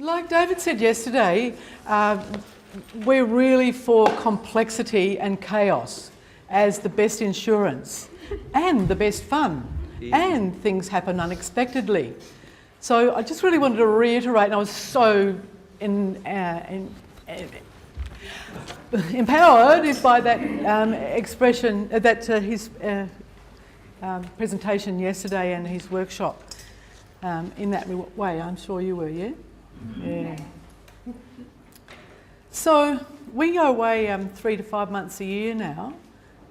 Like David said yesterday, we're really for complexity and chaos as the best insurance and the best fun, and things happen unexpectedly. So I just really wanted to reiterate, and I was so empowered by that expression, his presentation yesterday and his workshop in that way. I'm sure you were, yeah? Yeah. So we go away 3 to 5 months a year now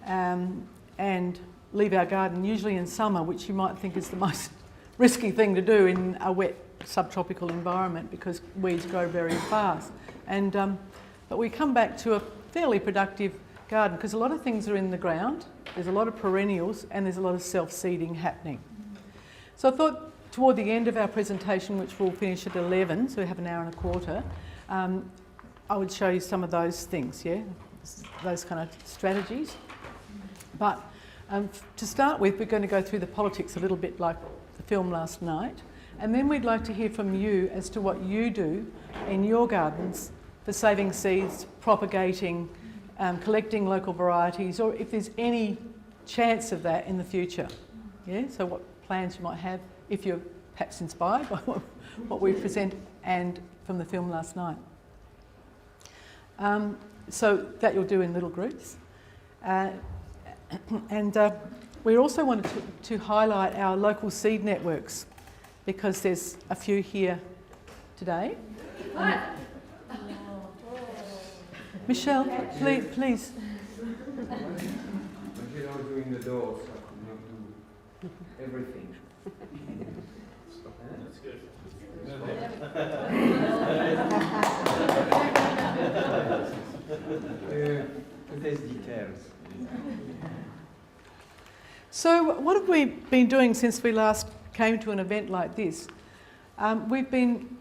and leave our garden usually in summer, which you might think is the most risky thing to do in a wet subtropical environment because weeds grow very fast. But we come back to a fairly productive garden because a lot of things are in the ground, there's a lot of perennials and there's a lot of self-seeding happening. So I thought toward the end of our presentation, which will finish at 11, so we have an hour and a quarter, I would show you some of those things, yeah, those kind of strategies. But to start with, we're going to go through the politics a little bit like the film last night, and then we'd like to hear from you as to what you do in your gardens for saving seeds, propagating, collecting local varieties, or if there's any chance of that in the future. Yeah, so what plans you might have if you're perhaps inspired by what we present and from the film last night. So that you'll do in little groups. We also wanted to highlight our local seed networks because there's a few here today. Michelle, please. Michel was doing the doors, so I could not do everything. That's good. There's details. So what have we been doing since we last came to an event like this? We've been,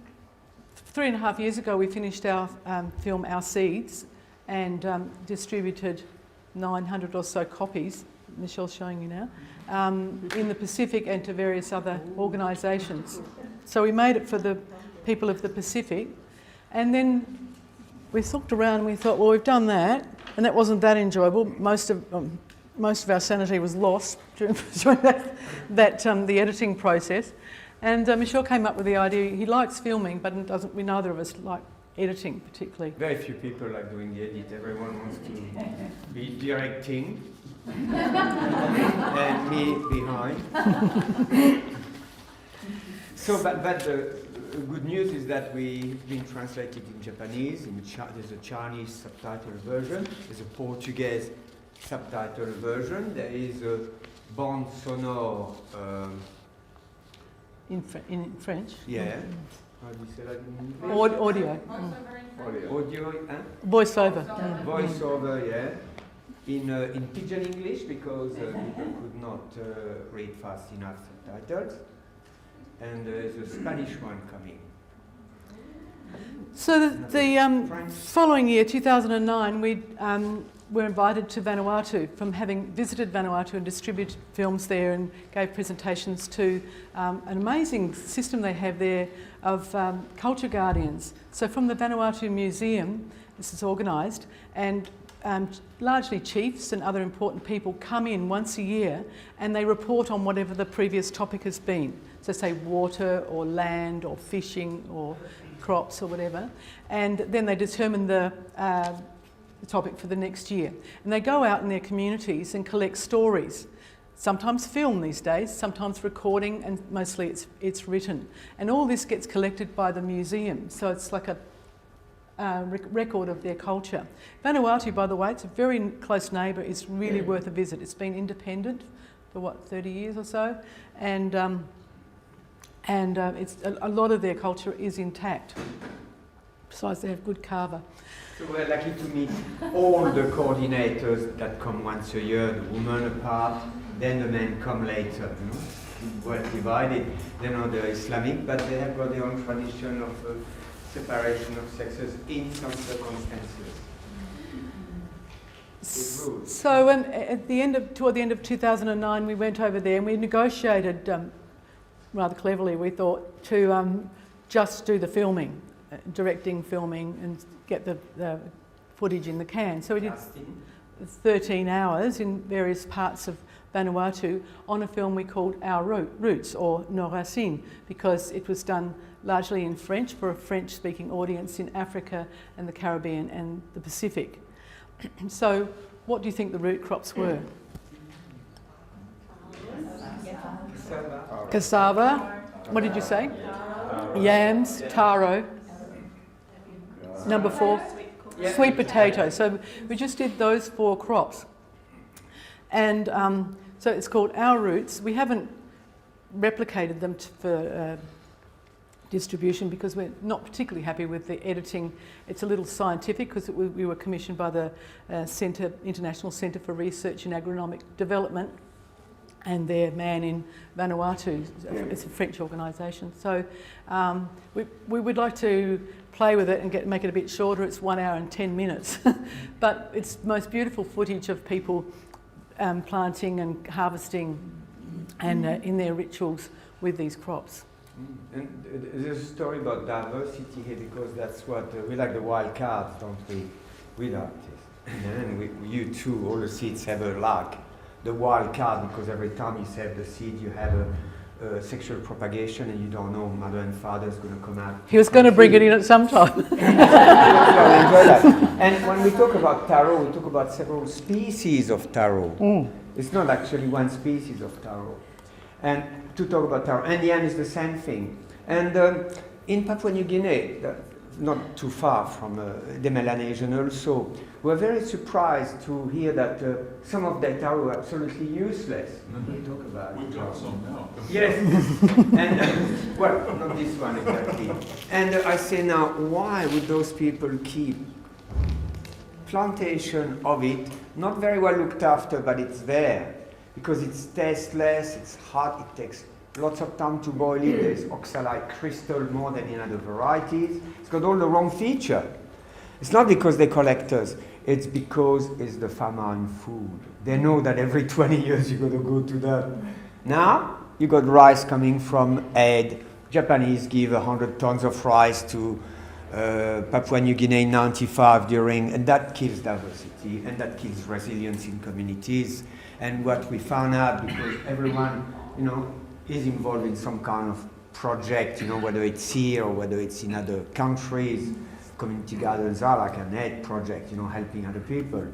3.5 years ago, we finished our film Our Seeds and distributed 900 or so copies, Michelle's showing you now, in the Pacific and to various other organisations. So we made it for the people of the Pacific, and then we looked around and we thought, well, we've done that, and that wasn't that enjoyable. Most of our sanity was lost during the editing process. And Michel came up with the idea, he likes filming, but we neither of us like editing particularly. Very few people like doing the edit. Everyone wants to be directing and me behind. So, but the good news is that we've been translated in Japanese. There's a Chinese subtitle version. There's a Portuguese subtitle version. There is a bande sonore. In French? Yeah. How do you say that in English? Audio. Audio, huh? Voiceover. Voiceover, yeah. In Pidgin English, because people could not read fast enough subtitles. And there's a Spanish one coming. So the following year, 2009, we were invited to Vanuatu from having visited Vanuatu and distributed films there and gave presentations to an amazing system they have there of culture guardians. So from the Vanuatu Museum, this is organised, and largely chiefs and other important people come in once a year and they report on whatever the previous topic has been. So say water or land or fishing or crops or whatever, and then they determine the topic for the next year. And they go out in their communities and collect stories, sometimes film these days, sometimes recording, and mostly it's written. And all this gets collected by the museum, so it's like a record of their culture. Vanuatu, by the way, it's a very close neighbour, it's really worth a visit. It's been independent for 30 years or so, and it's a lot of their culture is intact. Besides, they have good kava. So we're lucky to meet all the coordinators that come once a year, the women apart, then the men come later, you know, well divided. They know they're Islamic, but they have got their own tradition of separation of sexes in some circumstances. So toward the end of 2009, we went over there and we negotiated, rather cleverly we thought, to just do the filming. directing, filming, and get the footage in the can. So we did 13 hours in various parts of Vanuatu on a film we called Our Roots, or Nos Racines, because it was done largely in French for a French-speaking audience in Africa and the Caribbean and the Pacific. So what do you think the root crops were? Cassava. What did you say? Yams, taro. Number 4, sweet potato. So we just did those 4 crops. And so it's called Our Roots. We haven't replicated them for distribution because we're not particularly happy with the editing. It's a little scientific because we were commissioned by the International Centre for Research in Agronomic Development, and their man in Vanuatu. It's a French organisation. So we would like to play with it and make it a bit shorter. It's 1 hour and 10 minutes. But it's the most beautiful footage of people planting and harvesting and in their rituals with these crops. And there's a story about diversity here, because that's what we like, the wild cards, don't we? We like this. And you too, all the seeds have a like the wild card, because every time you save the seed, you have a sexual propagation, and you don't know mother and father is going to come out. He was going to bring it in at some time. And when we talk about taro, we talk about several species of taro. It's not actually one species of taro. And to talk about taro, and yam is the same thing. And in Papua New Guinea, not too far from the Melanesian also, we're very surprised to hear that some of the taro are absolutely useless. We talk about it. We've got some now. Yes, and well, not this one exactly. And I say now, why would those people keep plantation of it, not very well looked after, but it's there, because it's tasteless, it's hot, it takes lots of time to boil it, there's oxalate crystal more than in other varieties. It's got all the wrong feature. It's not because they're collectors, it's because it's the farmer food. They know that every 20 years you're going to go to that. Now, you got rice coming from aid. Japanese give 100 tons of rice to Papua New Guinea in 95 and that kills diversity, and that kills resilience in communities. And what we found out, because everyone, is involved in some kind of project, whether it's here or whether it's in other countries. Community gardens are like an aid project, helping other people.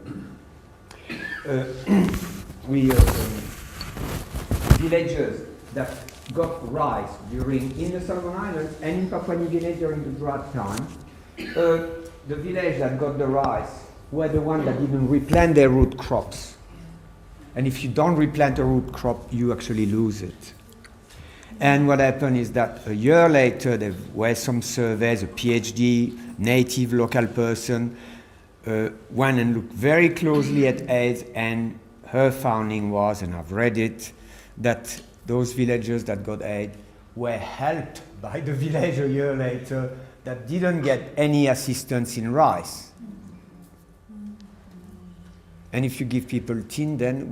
Villagers that got rice in the Solomon Islands and in Papua New Guinea during the drought time, the village that got the rice were the ones that didn't replant their root crops. And if you don't replant a root crop, you actually lose it. And what happened is that a year later, there were some surveys, a PhD, native local person, went and looked very closely at AIDS, and her finding was, and I've read it, that those villagers that got AIDS were helped by the village a year later that didn't get any assistance in rice. And if you give people tin, then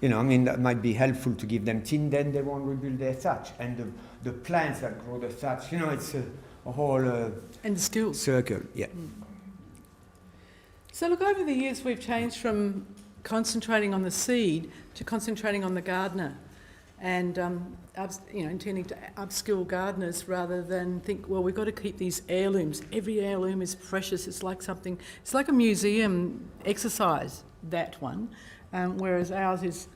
that might be helpful to give them tin, then they won't rebuild their thatch. And the plants that grow the thatch, it's a whole and the skills. Circle, yeah. So look, over the years we've changed from concentrating on the seed to concentrating on the gardener, and intending to upskill gardeners rather than think, well, we've got to keep these heirlooms. Every heirloom is precious. It's like a museum exercise, that one, whereas ours is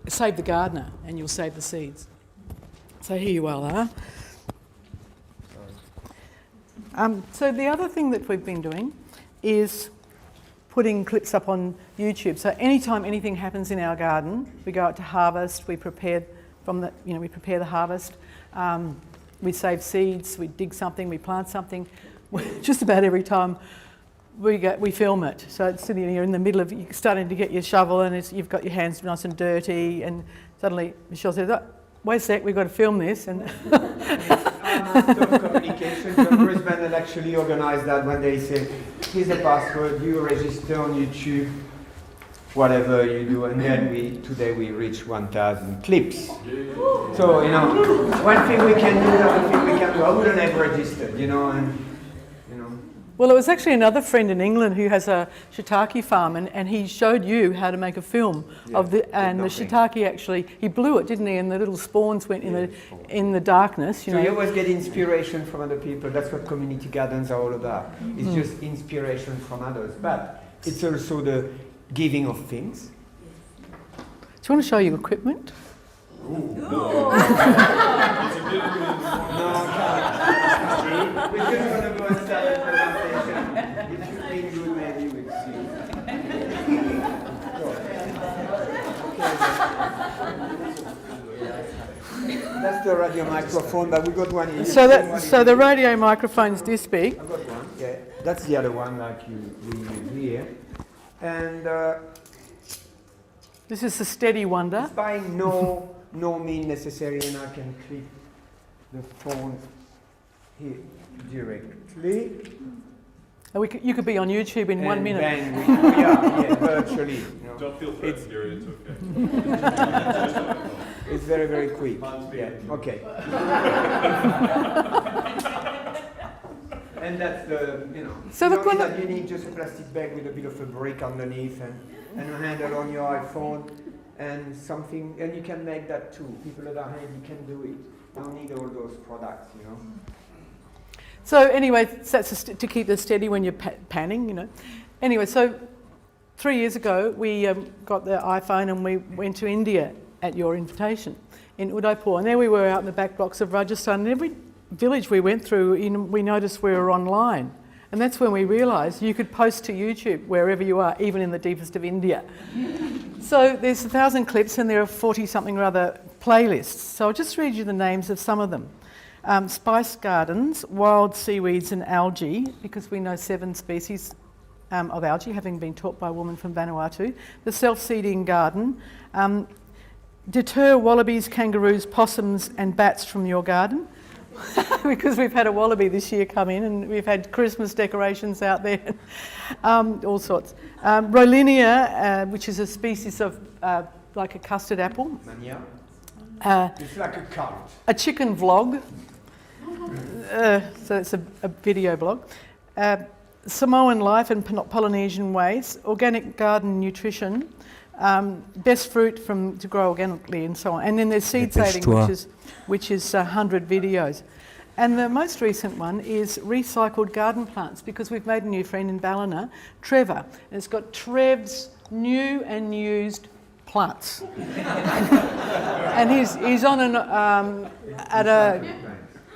save the gardener and you'll save the seeds. So here you all are. So the other thing that we've been doing is putting clips up on YouTube. So anytime anything happens in our garden, we go out to harvest, we prepare the harvest, we save seeds, we dig something, we plant something. Just about every time we film it. So it's sitting here in the middle of, you're starting to get your shovel and you've got your hands nice and dirty, and suddenly Michelle says, oh, wait a sec, we've got to film this. And communication. Brisbane had actually organised that when they said, here's a password, you register on YouTube. whatever you do, and then today we reach 1,000 clips. So, you know, one thing we can do, another thing we can do. I wouldn't have registered, you know, and, you know. Well, it was actually another friend in England who has a shiitake farm, and he showed you how to make a film of the shiitake actually, he blew it, didn't he? And the little spawns went in the darkness, you know. So you always get inspiration from other people. That's what community gardens are all about. It's just inspiration from others, but it's also the giving of things. Do you want to show your equipment? No, I can't. We're just going to go and start the presentation. If you think good, maybe we'll see. That's the radio microphone, but we got one here. So the radio microphone's this big. I've got one, yeah. That's the other one, like we use here. And this is the Steady Wonder. it's by no means necessary, and I can click the phone here directly. You could be on YouTube in 1 minute. Then we are virtually. You know. Don't feel threatened, Gary, it's okay. It's very, very quick. Yeah, okay. And that's the, you know, So look what that you need just a plastic bag with a bit of a brick underneath and a handle on your iPhone and something, and you can make that too. People that are handy can do it. You don't need all those products, you know. So anyway, that's to keep it steady when you're panning, you know. Anyway, so 3 years ago we got the iPhone and we went to India at your invitation in Udaipur, and there we were out in the back blocks of Rajasthan, and every village we went through, we noticed we were online, and that's when we realised you could post to YouTube wherever you are, even in the deepest of India. So there's 1,000 clips and there are 40-something or other playlists. So I'll just read you the names of some of them. Spice gardens, wild seaweeds and algae, because we know 7 species of algae, having been taught by a woman from Vanuatu. The self-seeding garden. Deter wallabies, kangaroos, possums and bats from your garden. Because we've had a wallaby this year come in and we've had Christmas decorations out there, all sorts. Rollinia, which is a species of like a custard apple. Mania. It's like a carrot. A chicken vlog, so it's a video blog. Samoan life and Polynesian ways, organic garden nutrition, best fruit to grow organically and so on. And then there's seed saving, which is 100 videos. And the most recent one is recycled garden plants, because we've made a new friend in Ballina, Trevor. And it's got Trev's new and used plants. And he's on at a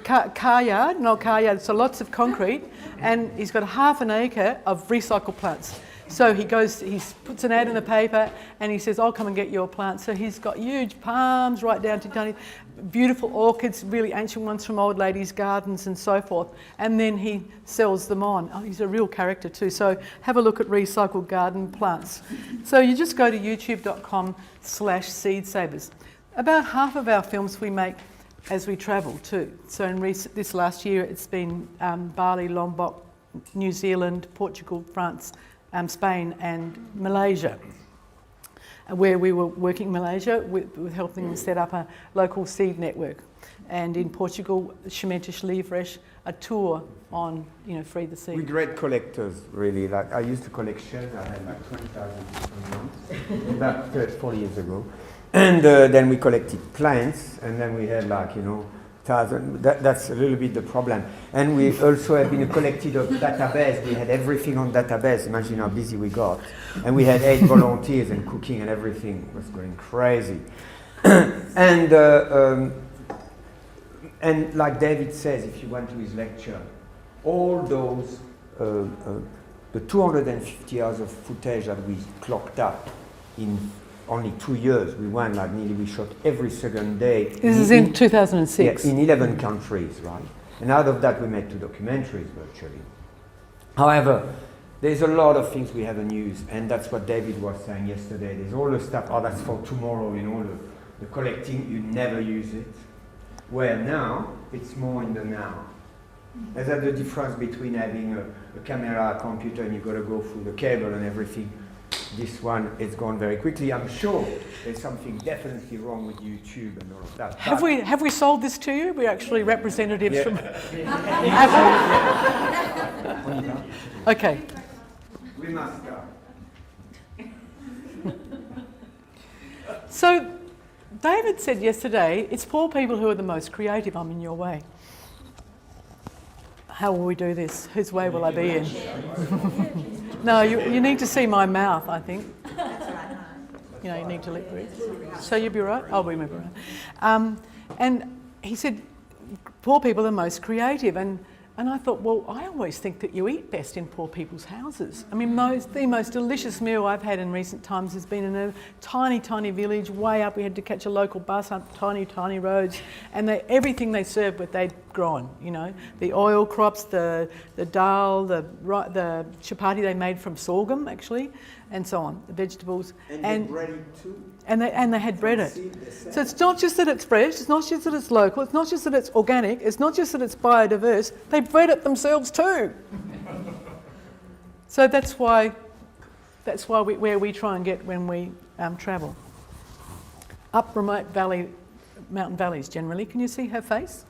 car yard, so lots of concrete, and he's got half an acre of recycled plants. So he puts an ad in the paper and he says, I'll come and get your plants. So he's got huge palms right down to tiny, beautiful orchids, really ancient ones from old ladies' gardens and so forth. And then he sells them on. Oh, he's a real character too. So have a look at recycled garden plants. So you just go to youtube.com/seedsavers. About half of our films we make as we travel too. So in this last year it's been Bali, Lombok, New Zealand, Portugal, France, Spain and Malaysia, where we were working in Malaysia with helping them set up a local seed network. And in Portugal, Sementes Livres, a tour on, Free the Seed. We're great collectors, really. Like I used to collect shells. I had like 20,000 months, about 40 years ago. And then we collected plants, and then we had like, 1,000. That's a little bit the problem. And we also have been collected of database. We had everything on database. Imagine how busy we got. And we had 8 volunteers and cooking and everything was going crazy. And like David says, if you went to his lecture, all those, the 250 hours of footage that we clocked up in only 2 years, we shot every second day. This is in 2006. Yeah, in 11 countries, right? And out of that we made 2 documentaries virtually. However, there's a lot of things we haven't used, and that's what David was saying yesterday. There's all the stuff, that's for tomorrow, the collecting, you never use it. Where now, it's more in the now. Is that the difference between having a camera, a computer, and you've got to go through the cable and everything? this one is gone very quickly. I'm sure there's something definitely wrong with YouTube and all of that. Have we sold this to you? We're actually representatives Yeah. from. Okay. We must go. So, David said yesterday, it's poor people who are the most creative. I'm in your way. How will we do this? Whose way will I be in? No, you need to see my mouth, I think. You know, you need to lip read. So you'll be right? I'll be right. And he said, poor people are the most creative. And I thought, well, I always think that you eat best in poor people's houses. I mean, the most delicious meal I've had in recent times has been in a tiny, tiny village way up. We had to catch a local bus up tiny, tiny roads. And everything they served with, they'd grown, you know. The oil crops, the dal, the chapati they made from sorghum, actually, and so on, the vegetables. And bread too? And they had bread it. So it's not just that it's fresh, it's not just that it's local, it's not just that it's organic, it's not just that it's biodiverse, they bred it themselves too. So that's why where we try and get when we travel. Up remote mountain valleys generally. Can you see her face?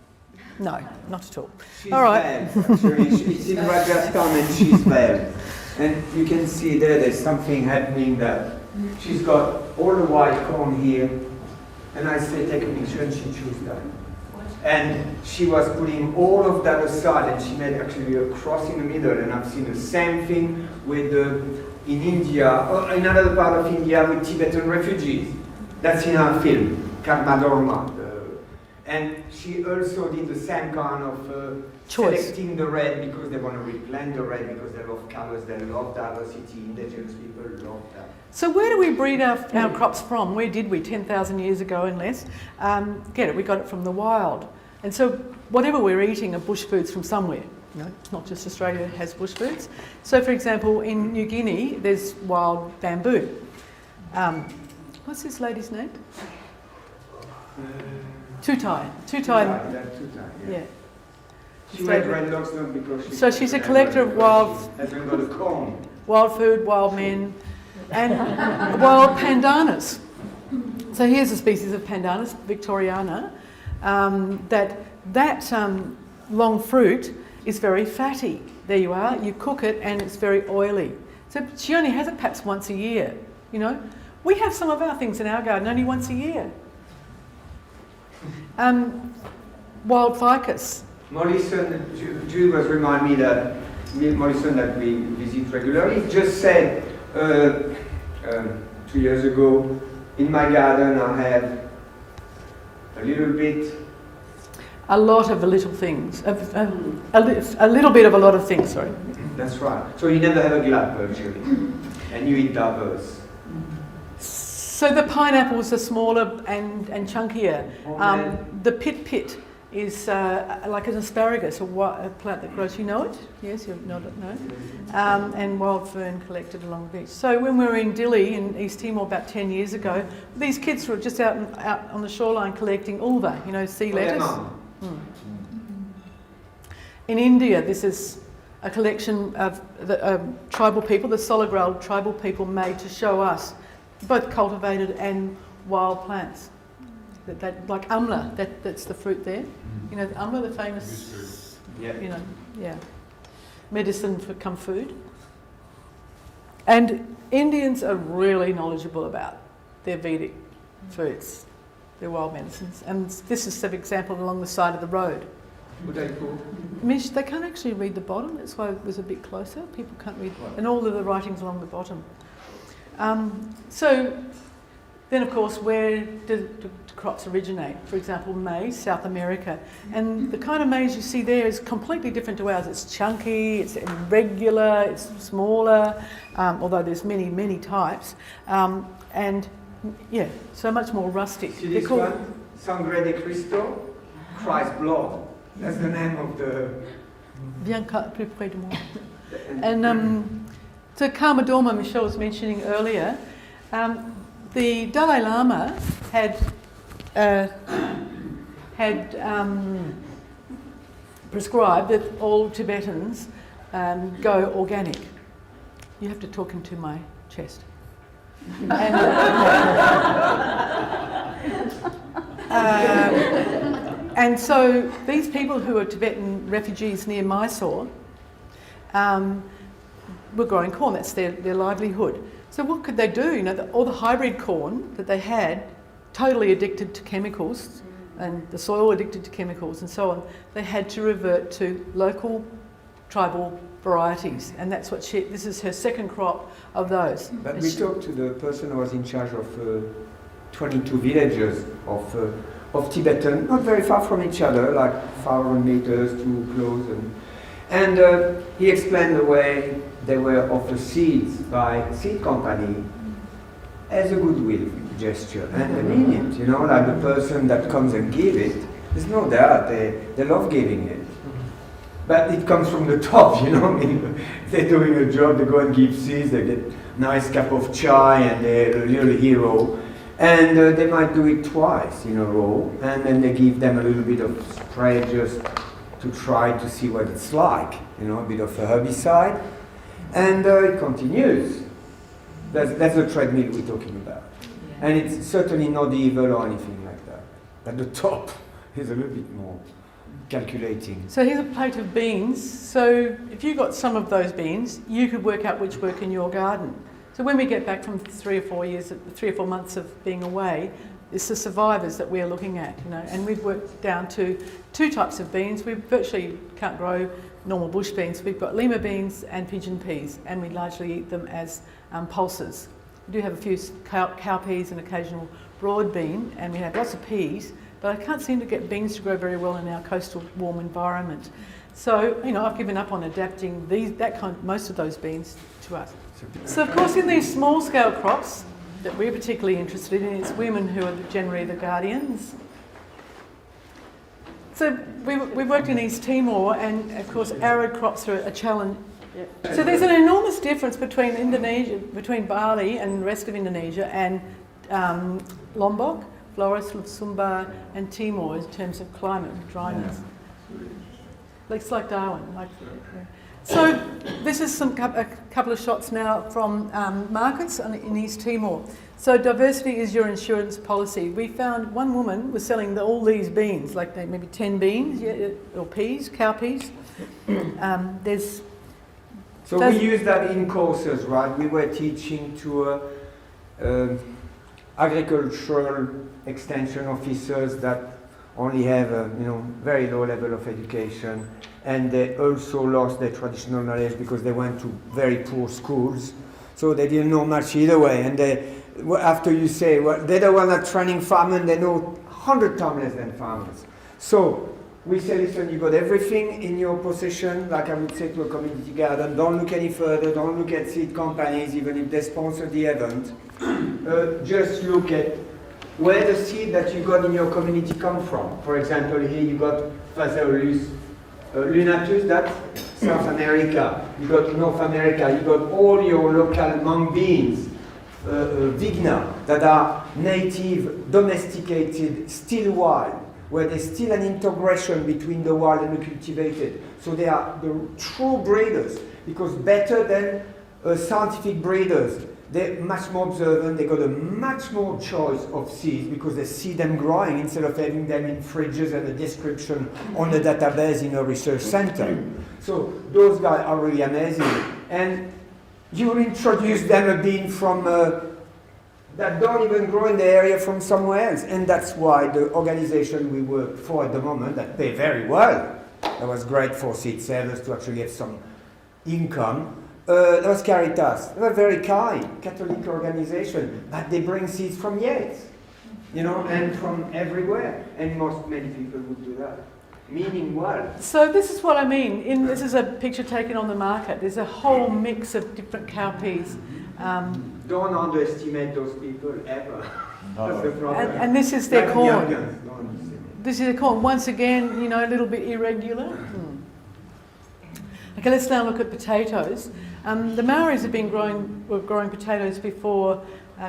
No, not at all. She's all right. Bad, actually. She's in Rajasthan and she's bad. And you can see there's something happening that she's got all the white corn here, and I say take a picture and she chose that. And she was putting all of that aside and she made actually a cross in the middle, and I've seen the same thing with in India, or in another part of India with Tibetan refugees. That's in our film, Karma Dharma. And she also did the same kind of choice. Selecting the red because they want to replant the red because they love colors, they love diversity, indigenous people love that. So where do we breed our crops from? Where did we 10,000 years ago and less? Get it, we got it from the wild. And so whatever we're eating are bush foods from somewhere. You know, it's not just Australia that has bush foods. So for example, in New Guinea, there's wild bamboo. What's this lady's name? Tutai. Yeah. She went red dogs not because she's a collector of wild. Hasn't got a corn. Wild food, wild men, and wild pandanus. So here's a species of pandanus, Victoriana, that long fruit is very fatty. There you are. You cook it and it's very oily. So she only has it perhaps once a year. You know, we have some of our things in our garden only once a year. Wild ficus. Mollison, Jude was reminding me that Mollison that we visit regularly just said 2 years ago, in my garden I have a little bit. A lot of little things. A little bit of a lot of things, sorry. That's right. So you never have a glut virtually, and you eat diverse. So the pineapples are smaller and chunkier. The pit is like an asparagus, a plant that grows. You know it? Yes, you know it. No. And wild fern collected along the beach. So when we were in Dili in East Timor about 10 years ago, these kids were just out on the shoreline collecting ulva, you know, sea lettuce. In India, this is a collection of the tribal people, the Solagral tribal people, made to show us both cultivated and wild plants. That like amla, that's the fruit there. You know, the amla, the famous, medicine for food. And Indians are really knowledgeable about their Vedic foods, their wild medicines. And this is an example along the side of the road. What are they called? Mish, they can't actually read the bottom. That's why it was a bit closer. People can't read, and all of the writing's along the bottom. So then, of course, where do crops originate? For example, maize, South America. And the kind of maize you see there is completely different to ours. It's chunky, it's irregular, it's smaller, although there's many, many types. And, yeah, so much more rustic. See this one? Sangre de Cristo, Christ's blood. That's the name of the... Viens plus près de moi. And so Karma Dharma, Michel was mentioning earlier, the Dalai Lama had prescribed that all Tibetans go organic. You have to talk into my chest. And so these people who are Tibetan refugees near Mysore were growing corn. That's their livelihood. So what could they do? You know, all the hybrid corn that they had, totally addicted to chemicals, and the soil addicted to chemicals and so on, they had to revert to local tribal varieties, and that's what this is her second crop of those. But we talked to the person who was in charge of 22 villages of Tibetan, not very far from each other, like 500 meters, too close, and he explained the way they were offered seeds by seed company as a goodwill gesture, and they mean it, you know, like the person that comes and give it, there's no doubt they love giving it. But it comes from the top, you know, I mean, they're doing a job, they go and give seeds, they get a nice cup of chai and they're a little hero. And they might do it twice in a row, and then they give them a little bit of spray just to try to see what it's like, you know, a bit of a herbicide. And it continues. That's the treadmill we're talking about. Yeah. And it's certainly not evil or anything like that. But the top is a little bit more calculating. So here's a plate of beans. So if you got some of those beans, you could work out which work in your garden. So when we get back from 3 or 4 months of being away, it's the survivors that we're looking at, you know. And we've worked down to 2 types of beans. We virtually can't grow normal bush beans. We've got lima beans and pigeon peas, and we largely eat them as pulses. We do have a few cowpeas and occasional broad bean, and we have lots of peas, but I can't seem to get beans to grow very well in our coastal warm environment. So, you know, I've given up on adapting most of those beans to us. So, of course, in these small-scale crops that we're particularly interested in, it's women who are generally the guardians. So we worked in East Timor, and of course arid crops are a challenge. Yeah. So there's an enormous difference between Indonesia, between Bali and the rest of Indonesia, and Lombok, Flores of Sumbar, and Timor in terms of climate and dryness. Yeah. It's like Darwin. So this is a couple of shots now from markets in East Timor. So diversity is your insurance policy. We found one woman was selling all these beans, like maybe 10 beans, or peas, cowpeas. So we use that in courses, right? We were teaching to agricultural extension officers that only have a very low level of education, and they also lost their traditional knowledge because they went to very poor schools, so they didn't know much either way. And after you say, well, they're the one that training farmers, they know 100 times less than farmers. So we say, listen, you got everything in your possession, like I would say to a community garden, don't look any further, don't look at seed companies, even if they sponsor the event. Just look at where the seed that you got in your community come from. For example, here you got Phaseolus lunatus, that's South America. You got North America, you got all your local mung beans, Vigna, that are native, domesticated, still wild, where there's still an integration between the wild and the cultivated. So they are the true breeders, because better than scientific breeders. They're much more observant, they got a much more choice of seeds because they see them growing instead of having them in fridges and a description on the database in a research center. So those guys are really amazing. And you will introduce them a bean from that don't even grow in the area from somewhere else. And that's why the organization we work for at the moment, that pay very well, that was great for seed sellers to actually have some income. That was Caritas. They were very kind, Catholic organization, but they bring seeds from Yates, and from everywhere. And many people would do that, meaning well. So this is what I mean. This is a picture taken on the market. There's a whole mix of different cowpeas. Don't underestimate those people ever. That's the problem. And this is their corn. This is their corn. Once again, a little bit irregular. Okay, let's now look at potatoes. The Maoris were growing potatoes before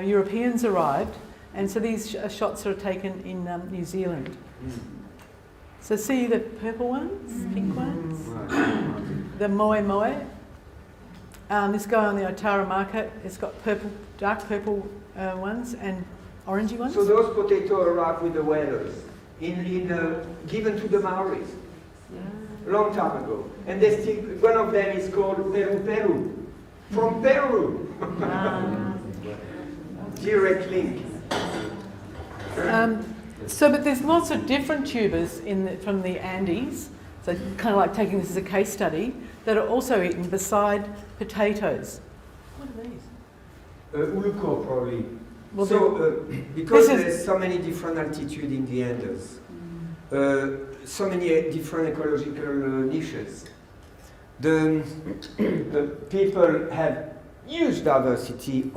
Europeans arrived, and so these shots are taken in New Zealand. So see the purple ones, pink ones, the moe moe. this guy on the Otara market, it's got purple, dark purple ones and orangey ones. So those potatoes arrived with the whalers, given to the Maoris, a long time ago. And they still, one of them is called Peru, from Peru. Direct link. But there's lots of different tubers from the Andes, so kind of like taking this as a case study, that are also eaten beside potatoes. What are these? Uluco, probably. Well, so, because there's so many different altitudes in the Andes, so many different ecological niches, the people have huge diversity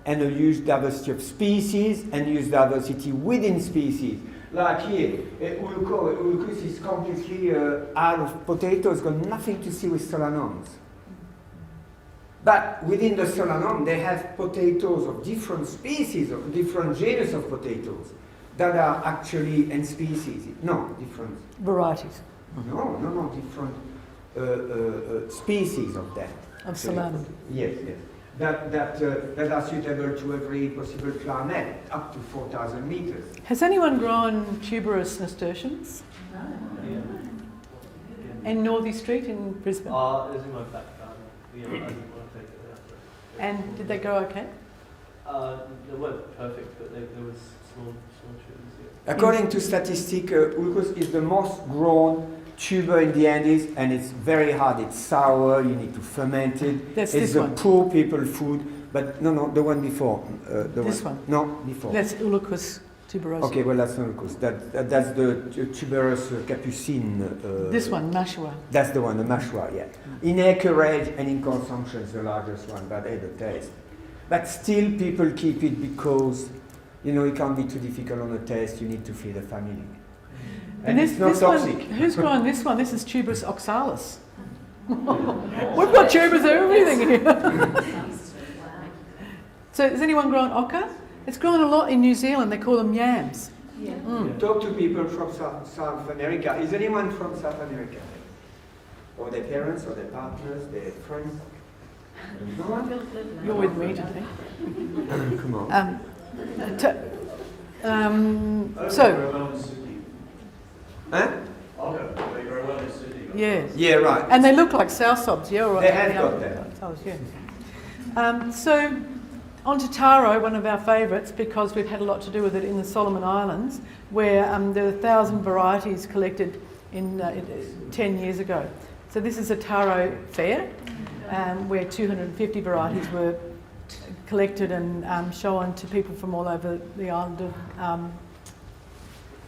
and a huge diversity of species and huge diversity within species. Like here, Ulucus is completely out of potatoes, got nothing to see with Solanons. But within the Solanon, they have potatoes of different species, of different genus of potatoes that are actually in species. No, different. Varieties. No, different species of them. Of Solanon. Yes. That are suitable to every possible climate, up to 4,000 meters. Has anyone grown tuberous nasturtiums? No. In Northey Street in Brisbane? It's in my back garden. Yeah, I didn't want to take it out. And did they grow okay? They weren't perfect, but there was small tubers. Yeah. According to statistics, Ulucus is the most grown tuber in the Andes, and it's very hard. It's sour. You need to ferment it. That's it's this one. Poor people food. But no, the one before. This one. No, before. That's Ulucus tuberosa. Okay, well that's not Ulucus. That's the tuberous capucine. This one, Nashua. That's the one, the Nashua. Yeah. In acreage and in consumption, it's the largest one, but the taste. But still, people keep it because it can't be too difficult on the taste. You need to feed the family. And it's not toxic. Who's grown this one? This is tuberous oxalis. We've got tubers of everything here. So has anyone grown oca? It's grown a lot in New Zealand. They call them yams. Yeah. Talk to people from South America. Is anyone from South America? Or their parents, or their partners, their friends? No one? You're with me today. Come on. Huh? They grow well in Sydney. Yes. Yeah, right. And they look like soursop's, yeah? Or They have got that. Yeah. So, on to taro, one of our favourites, because we've had a lot to do with it in the Solomon Islands, where there are 1,000 varieties collected in 10 years ago. So this is a taro fair, where 250 varieties were collected and shown to people from all over the island of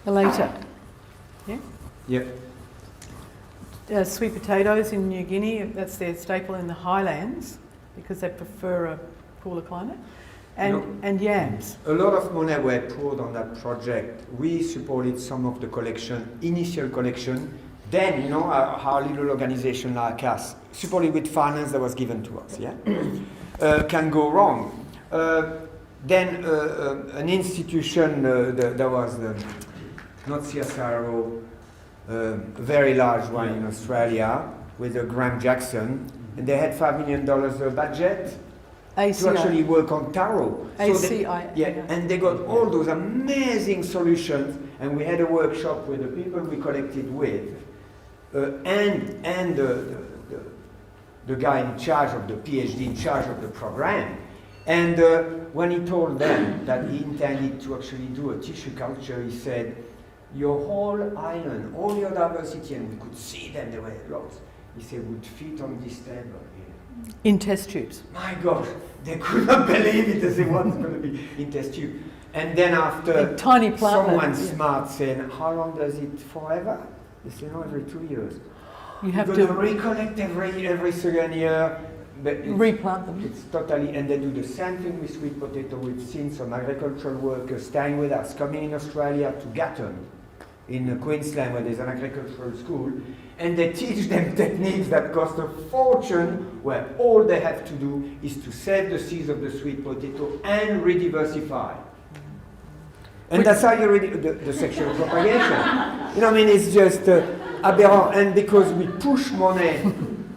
Malata. Yeah? Yeah. Sweet potatoes in New Guinea, that's their staple in the highlands, because they prefer a cooler climate. And yams. A lot of money were poured on that project. We supported some of the collection, initial collection. Then, our little organization like us, supported with finance that was given to us, yeah? Can go wrong. Then an institution that was not CSIRO, a very large one in Australia, with Graham Jackson, and they had $5 million budget ACI. to actually work on taro. ACI. And they got all those amazing solutions, and we had a workshop with the people we collected with, and the guy in charge of the PhD, in charge of the program. And when he told them that he intended to actually do a tissue culture, he said, your whole island, all your diversity, and we could see them, there were lots, he said, would fit on this table here. In test tubes. My gosh, they could not believe it. They said, what's going to be in test tube? And then after, a tiny plant someone smart said, how long does it forever? They said, no, every 2 years. You have to to recollect every second year. But replant them. It's totally, and they do the same thing with sweet potato. We've seen some agricultural workers staying with us, coming in Australia to Gatton, in Queensland, where there's an agricultural school, and they teach them techniques that cost a fortune, where all they have to do is to save the seeds of the sweet potato and rediversify. And that's how you the sexual propagation. It's just aberrant. And because we push money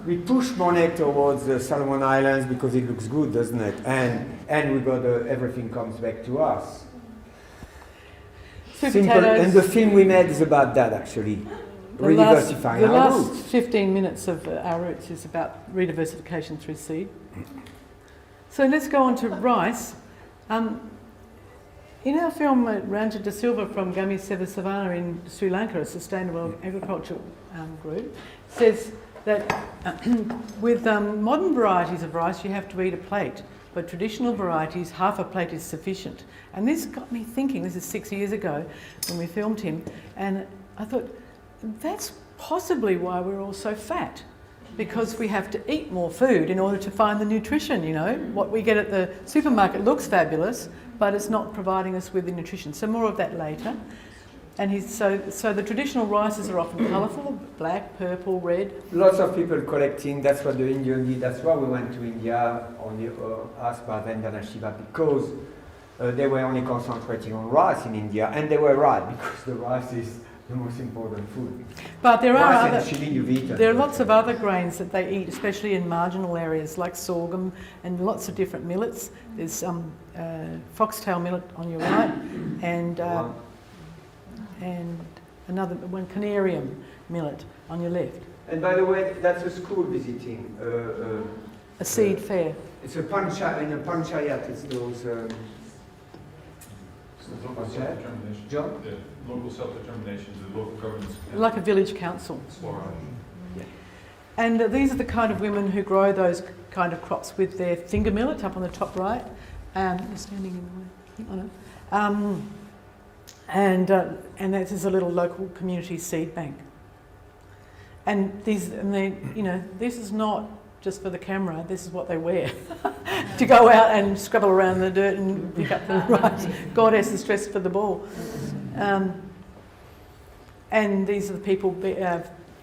we push Monet towards the Solomon Islands because it looks good, doesn't it? And we got everything comes back to us. Sweet Simple. potatoes. And the film we made is about that, actually. Rediversifying The our last roots. 15 minutes of our roots is about rediversification through seed. So let's go on to rice. In our film, Ranja De Silva from Gami Seva Savannah in Sri Lanka, a sustainable agriculture group, says that with modern varieties of rice, you have to eat a plate, but traditional varieties, half a plate is sufficient. And this got me thinking, this is 6 years ago when we filmed him, and I thought, that's possibly why we're all so fat, because we have to eat more food in order to find the nutrition, you know. What we get at the supermarket looks fabulous, but it's not providing us with the nutrition. So more of that later. And so the traditional rices are often colourful, black, purple, red. Lots of people collecting, that's what the Indian did, that's why we went to India, asked by Vandana Shiva, because they were only concentrating on rice in India, and they were right, because the rice is the most important food. But there are rice other, and chili you've eaten. there are lots of other grains that they eat, especially in marginal areas like sorghum and lots of different millets. There's foxtail millet on your right, and another one, canarium millet on your left. And by the way, that's a school visiting. A seed fair. It's a panchayat, in a panchayat, it's those... Local self-determination. John? The local self-determination, the local governments. Like a village council. Explore. And these are the kind of women who grow those kind of crops with their finger millet up on the top right. You're standing in the way. And this is a little local community seed bank. And this is not just for the camera. This is what they wear to go out and scrabble around the dirt and pick up the rice. Goddess dressed for the ball. And these are the people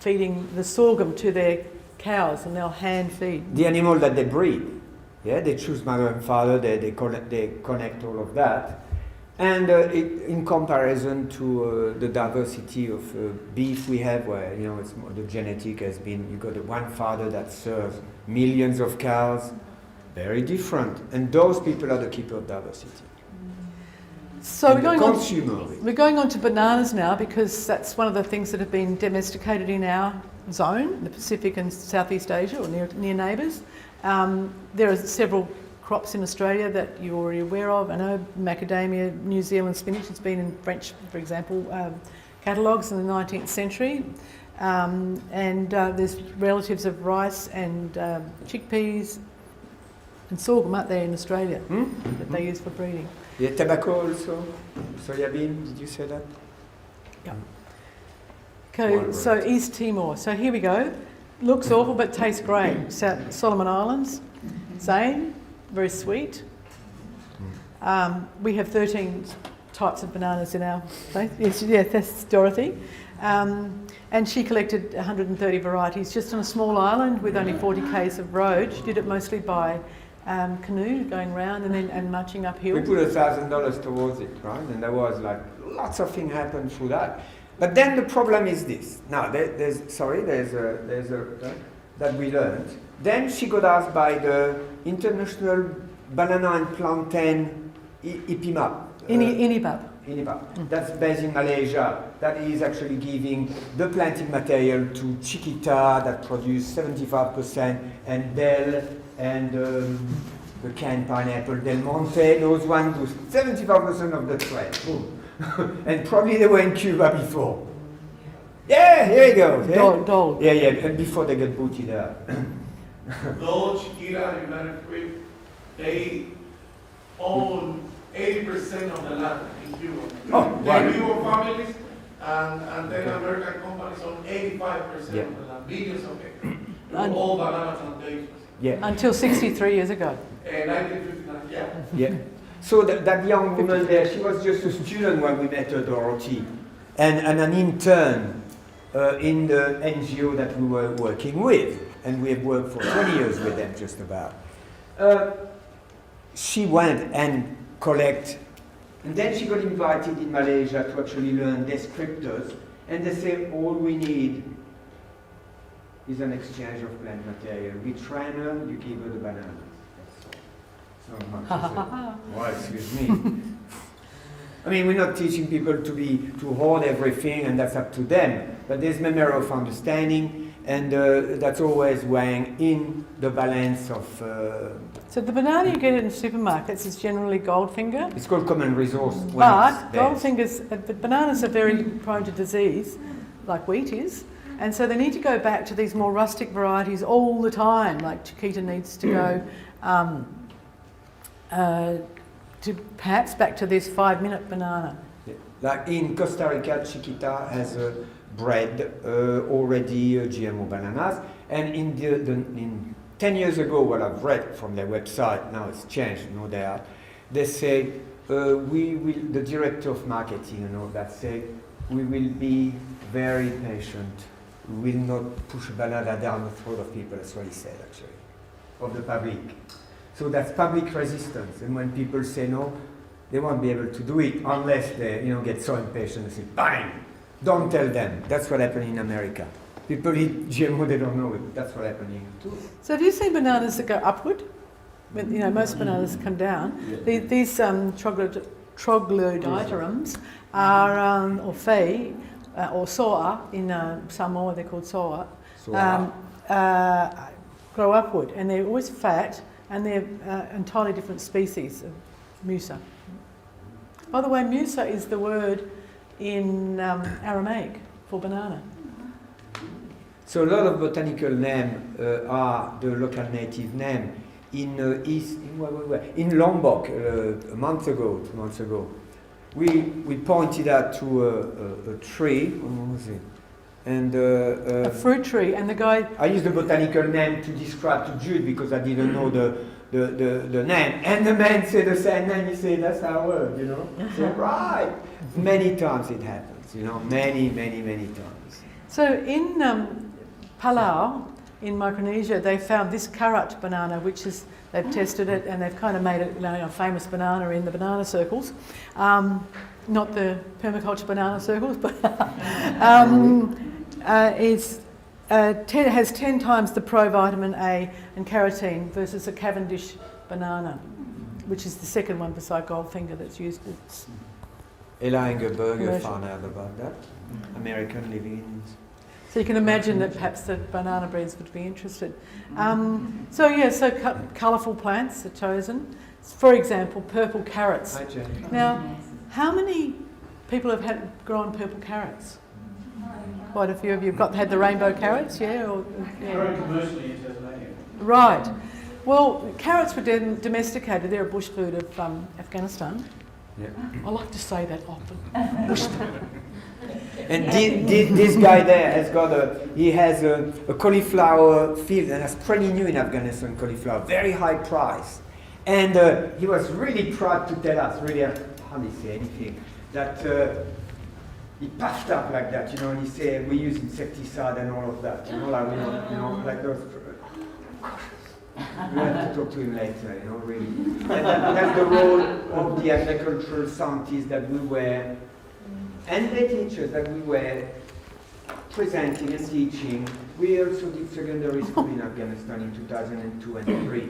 feeding the sorghum to their cows, and they'll hand feed the animal that they breed. Yeah, they choose mother and father. They connect all of that. And in comparison to the diversity of beef we have, where it's more, the genetic has been, you got one father that serves millions of cows, very different. And those people are the keeper of diversity. So we're going on to bananas now, because that's one of the things that have been domesticated in our zone, the Pacific and Southeast Asia, or near neighbours. There are several crops in Australia that you're already aware of. I know macadamia, New Zealand spinach. It's been in French, for example, catalogues in the 19th century. There's relatives of rice and chickpeas and sorghum out there in Australia that they use for breeding. Yeah, tobacco also, soya bean, did you say that? Yeah. Okay, so East Timor. So here we go. Looks awful but tastes great. Solomon Islands, same, very sweet. We have 13 types of bananas in our place. Yes, yeah, that's Dorothy. And she collected 130 varieties just on a small island with only 40 k's of road. She did it mostly by canoe, going round and marching uphill. We put $1,000 towards it, right? And there was like lots of things happened through that. But then the problem is this. Now, there's that we learned. Then she got asked by the International Banana and Plantain IPMAP. INIBAP. That's based in Malaysia. That is actually giving the planting material to Chiquita that produce 75%, and Bell and the canned pineapple Del Monte. Those ones do 75% of the trade. Boom. And probably they were in Cuba before. Yeah, here you go. Yeah, Dole. Yeah, and before they get booted out. Those Chiquita and United Fruit, they own 80% of the land in Cuba. Oh, They're Cuban families, and then American companies own 85% of the land, billions of acres. All banana plantations. Yeah. Until 63 years ago. 1959, yeah. Yeah. So that young woman there, she was just a student when we met her, Dorothy, and an intern in the NGO that we were working with. And we have worked for 20 years with them, just about. She went and collect, and then she got invited in Malaysia to actually learn descriptors. And they say, all we need is an exchange of plant material. We train her, you give her the bananas. That's all. So much. Well, excuse me. I mean, we're not teaching people to hoard everything, and that's up to them. But there's memory of understanding, and that's always weighing in the balance of. So the banana you get in supermarkets is generally Goldfinger. It's called common resource. But Goldfingers, bananas are very prone to disease, like wheat is, and so they need to go back to these more rustic varieties all the time. Like Chiquita needs to go to perhaps back to this 5-minute banana. Yeah. Like in Costa Rica, Chiquita has bred already GMO bananas, and in 10 years ago, what I've read from their website, now it's changed, no doubt, they say, the director of marketing and all that say, we will be very patient. We will not push a banana down the throat of people, that's what he said actually, of the public. So that's public resistance, and when people say no, they won't be able to do it unless they get so impatient and say, bang! Don't tell them. That's what happened in America. People eat GMO, they don't know it. That's what happened here too. So have you seen bananas that go upward? When, most bananas come down. Yeah. These troglodyterums are, or fei, or soa, in Samoa they're called soa, grow upward, and they're always fat, and they're entirely different species of musa. By the way, musa is the word in Aramaic for banana. So a lot of botanical names are the local native name. In in Lombok, a month ago, 2 months ago, we pointed out to a tree. What was it? And a fruit tree, and the guy. I used the botanical name to describe to Jude because I didn't know the name, and the man said the same name. He said, "That's our word," So right, many times it happens, many times. So in Palau, in Micronesia, they found this karat banana, which is, they've tested it and they've kind of made it a famous banana in the banana circles. Not the permaculture banana circles, but has 10 times the provitamin A and carotene versus a Cavendish banana, which is the second one beside Goldfinger that's used. Ella Engelberger found out about that. American living in. So you can imagine that perhaps the banana breeds would be interested. So colourful plants are chosen. For example, purple carrots. Hi, Jen. Now, how many people have grown purple carrots? Quite a few of you have had the rainbow carrots, yeah? Very commercially in Tasmania. Right. Well, carrots were domesticated. They're a bush food of Afghanistan. Yeah. I like to say that often. Bush food. And this guy there has got a cauliflower field, and that's pretty new in Afghanistan, cauliflower, very high price. And he was really proud to tell us, really, I hardly say anything, that he puffed up like that, and he said, we use insecticide and all of that, like those. We have to talk to him later, really. And that's the role of the agricultural scientists that we were, and the teachers that we were presenting and teaching. We also did secondary school in Afghanistan in 2002 and 3.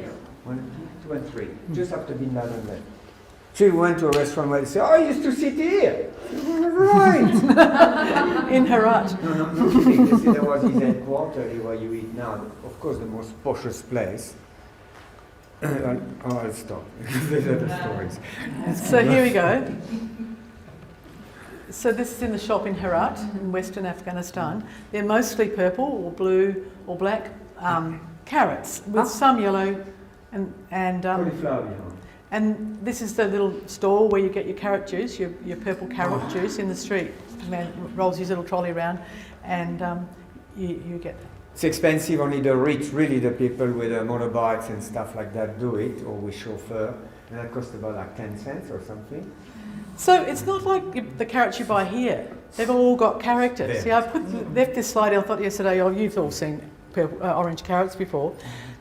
2 and 3, just after Bin Laden left. So we went to a restaurant where they said, I used to sit here. Right. In Herat. No kidding. They said that was his headquarters where you eat now. Of course, the most poshest place. I'll stop. These are the stories. So here we go. So this is in the shop in Herat, in Western Afghanistan. They're mostly purple or blue or black carrots with some yellow and Cauliflower behind. and this is the little store where you get your carrot juice, your purple carrot juice in the street. The man rolls his little trolley around, and you get that. It's expensive. Only the rich, really, the people with motorbikes and stuff like that do it, or with chauffeur. And that costs about like 10 cents or something. So it's not like the carrots you buy here. They've all got characters. See, I left this slide. I thought yesterday, you've all seen orange carrots before,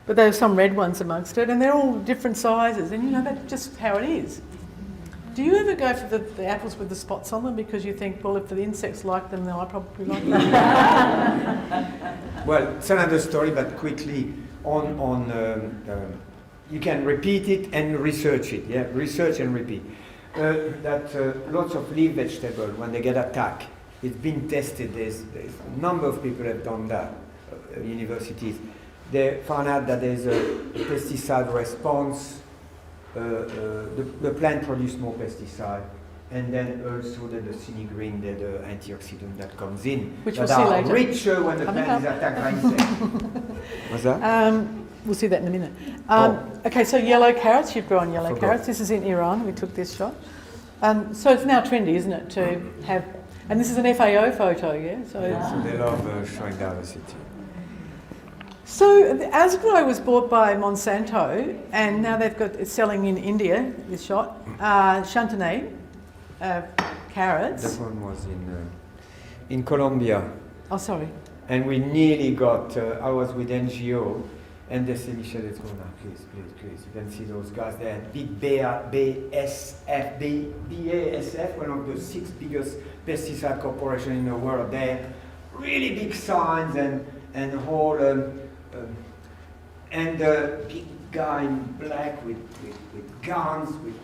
but there are some red ones amongst it, and they're all different sizes. And that's just how it is. Do you ever go for the apples with the spots on them because you think, well, if the insects like them, then I probably like them? Well, it's another story, but quickly you can repeat it and research it. Yeah, research and repeat. Lots of leaf vegetables, when they get attacked, it's been tested. There's a number of people have done that. Universities, they found out that there's a pesticide response. The plant produces more pesticide, and then also the green, the antioxidant that comes in, which that we'll see are later. richer when the plant is attacked by insects. What's that? We'll see that in a minute. Oh. Okay, so yellow carrots, you've grown yellow Forgot. carrots. This is in Iran, we took this shot. So it's now trendy, isn't it, to have, and this is an FAO photo, yeah? So they love showing diversity. So Asgrow was bought by Monsanto, and now it's selling in India, this shot. Chantenay carrots. That one was in Colombia. Oh, sorry. And we nearly got, I was with NGO, and they said, Michel, let's go now, please. You can see those guys there. Big BASF, one of the 6 biggest pesticide corporations in the world there. Really big signs and whole, and a big guy in black with guns, with,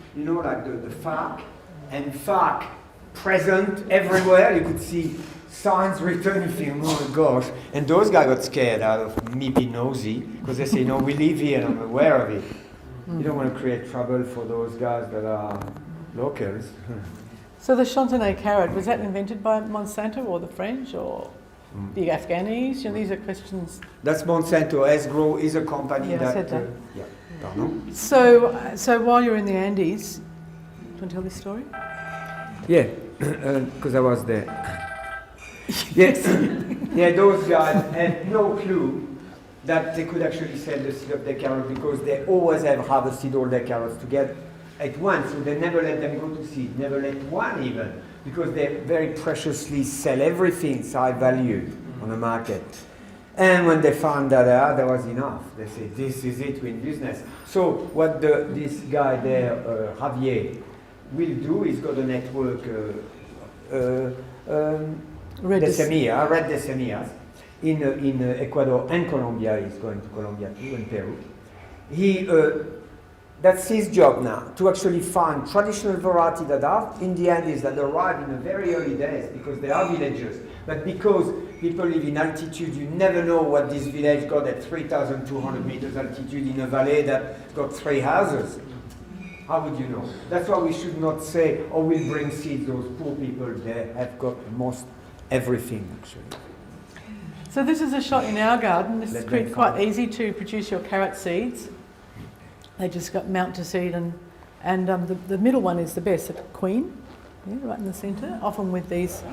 like the FARC, and FARC present everywhere. You could see signs written, you think, oh my gosh. And those guys got scared out of me being nosy, because they say, no, we live here and I'm aware of it. You don't want to create trouble for those guys that are locals. So the Chantenay carrot, was that invented by Monsanto or the French or the Afghanis? These are questions. That's Monsanto. Asgrow is a company Yeah, I that... said that. Yeah, pardon? So while you're in the Andes, do you want to tell this story? Yeah, because I was there. Yes, yeah, those guys had no clue that they could actually sell the seed of their carrots, because they always have harvested all their carrots together at once, so they never let them go to seed, never let one even, because they very preciously sell everything, it's high valued on the market. And when they found that out, there was enough. They said, this is it, we're in business. So what this guy there, Javier, will do is go to the network Red Decemias in Ecuador and Colombia. He's going to Colombia too, and Peru. That's his job now, to actually find traditional variety that are in the Andes, that arrive in the very early days, because they are villages. But because people live in altitude, you never know what this village got at 3,200 meters altitude in a valley that got 3 houses. How would you know? That's why we should not say, oh, we'll bring seeds. Those poor people, they have got most everything, actually. So this is a shot in our garden. This is quite easy to produce your carrot seeds. They just got mount to seed, and the middle one is the best, the queen, right in the centre, often with these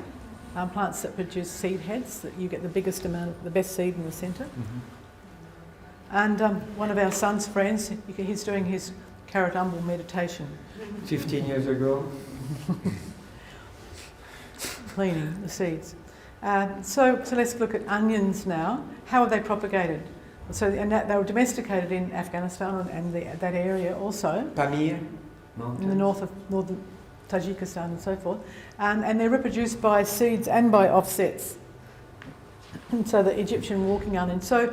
plants that produce seed heads, that you get the biggest amount, the best seed in the centre. And one of our son's friends, he's doing his carrot umbel meditation. 15 years ago. Cleaning the seeds. So let's look at onions now. How are they propagated? So they were domesticated in Afghanistan and that area also. Pamir, in the northern Tajikistan and so forth. And they're reproduced by seeds and by offsets. And so the Egyptian walking onion. So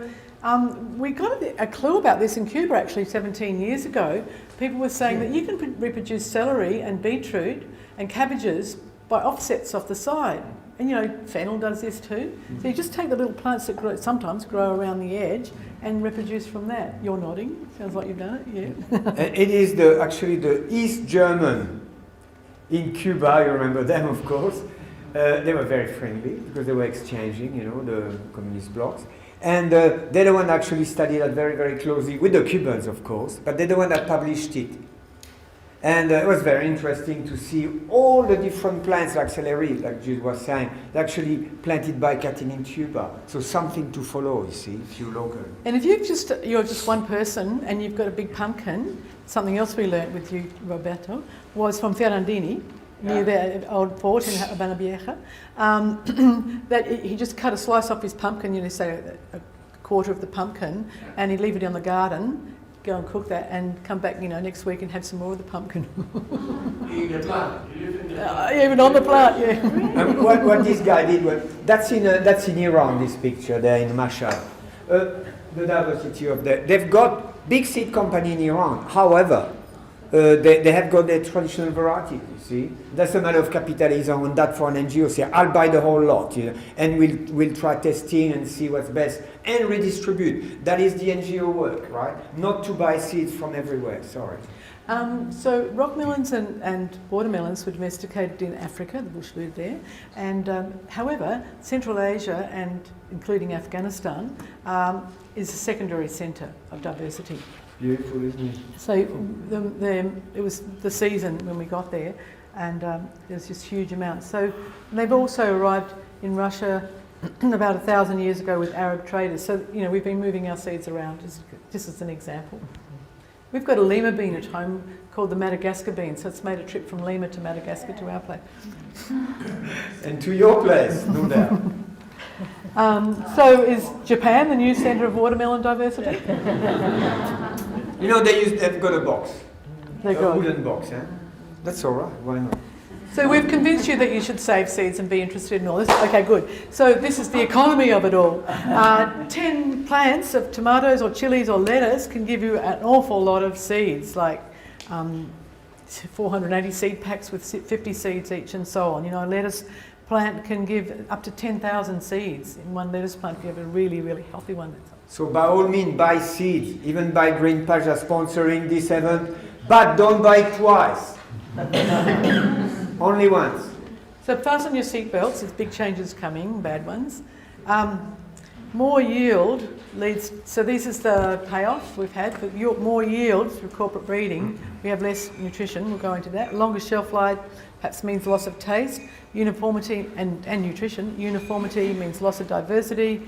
we got a clue about this in Cuba actually 17 years ago. People were saying that you can reproduce celery and beetroot and cabbages by offsets off the side. And fennel does this too. So you just take the little plants that sometimes grow around the edge and reproduce from that. You're nodding. Sounds like you've done it, yeah. It is actually the East German in Cuba, you remember them, of course. They were very friendly because they were exchanging, the communist blocs. And they're the one that actually studied that very, very closely, with the Cubans, of course, but they're the one that published it. And it was very interesting to see all the different plants, like celery, like Jude was saying, actually planted by cutting in Cuba. So something to follow, you see, if you're local. And if you're just one person and you've got a big pumpkin, something else we learnt with you, Roberto, was from Ferrandini, near the old port in Habana Vieja, that he just cut a slice off his pumpkin, say a quarter of the pumpkin, and he'd leave it in the garden go and cook that and come back, next week and have some more of the pumpkin. In the plant. You live in the plant. Even on the plant, yeah. And what this guy did was, that's in Iran, this picture there in Mashhad. The diversity of they've got big seed company in Iran. However, they have got their traditional varieties, you see. That's a matter of capitalism, and that for an NGO, say, I'll buy the whole lot, and we'll try testing and see what's best, and redistribute. That is the NGO work, right? Not to buy seeds from everywhere, sorry. So rock melons and watermelons were domesticated in Africa, the bush lived there, and however, Central Asia, and including Afghanistan, is a secondary centre of diversity. Beautiful, isn't it? So it was the season when we got there, and there's just huge amounts. So they've also arrived in Russia about 1,000 years ago with Arab traders. So we've been moving our seeds around, just as an example. We've got a Lima bean at home called the Madagascar bean, so it's made a trip from Lima to Madagascar to our place. And to your place, no doubt. So is Japan the new centre of watermelon diversity? They've got a box. They A got. wooden box, eh? That's all right, why not? So we've convinced you that you should save seeds and be interested in all this. Okay, good. So this is the economy of it all. 10 plants of tomatoes or chilies or lettuce can give you an awful lot of seeds, like 480 seed packs with 50 seeds each and so on. A lettuce plant can give up to 10,000 seeds in one lettuce plant if you have a really, really healthy one. So by all means, buy seeds. Even buy Green Pasture sponsoring this event, but don't buy it twice. Only once. So fasten your seatbelts, there's big changes coming, bad ones. More yield leads, so this is the payoff we've had, but more yield through corporate breeding, we have less nutrition, we'll go into that. Longer shelf life perhaps means loss of taste, uniformity and nutrition. Uniformity means loss of diversity.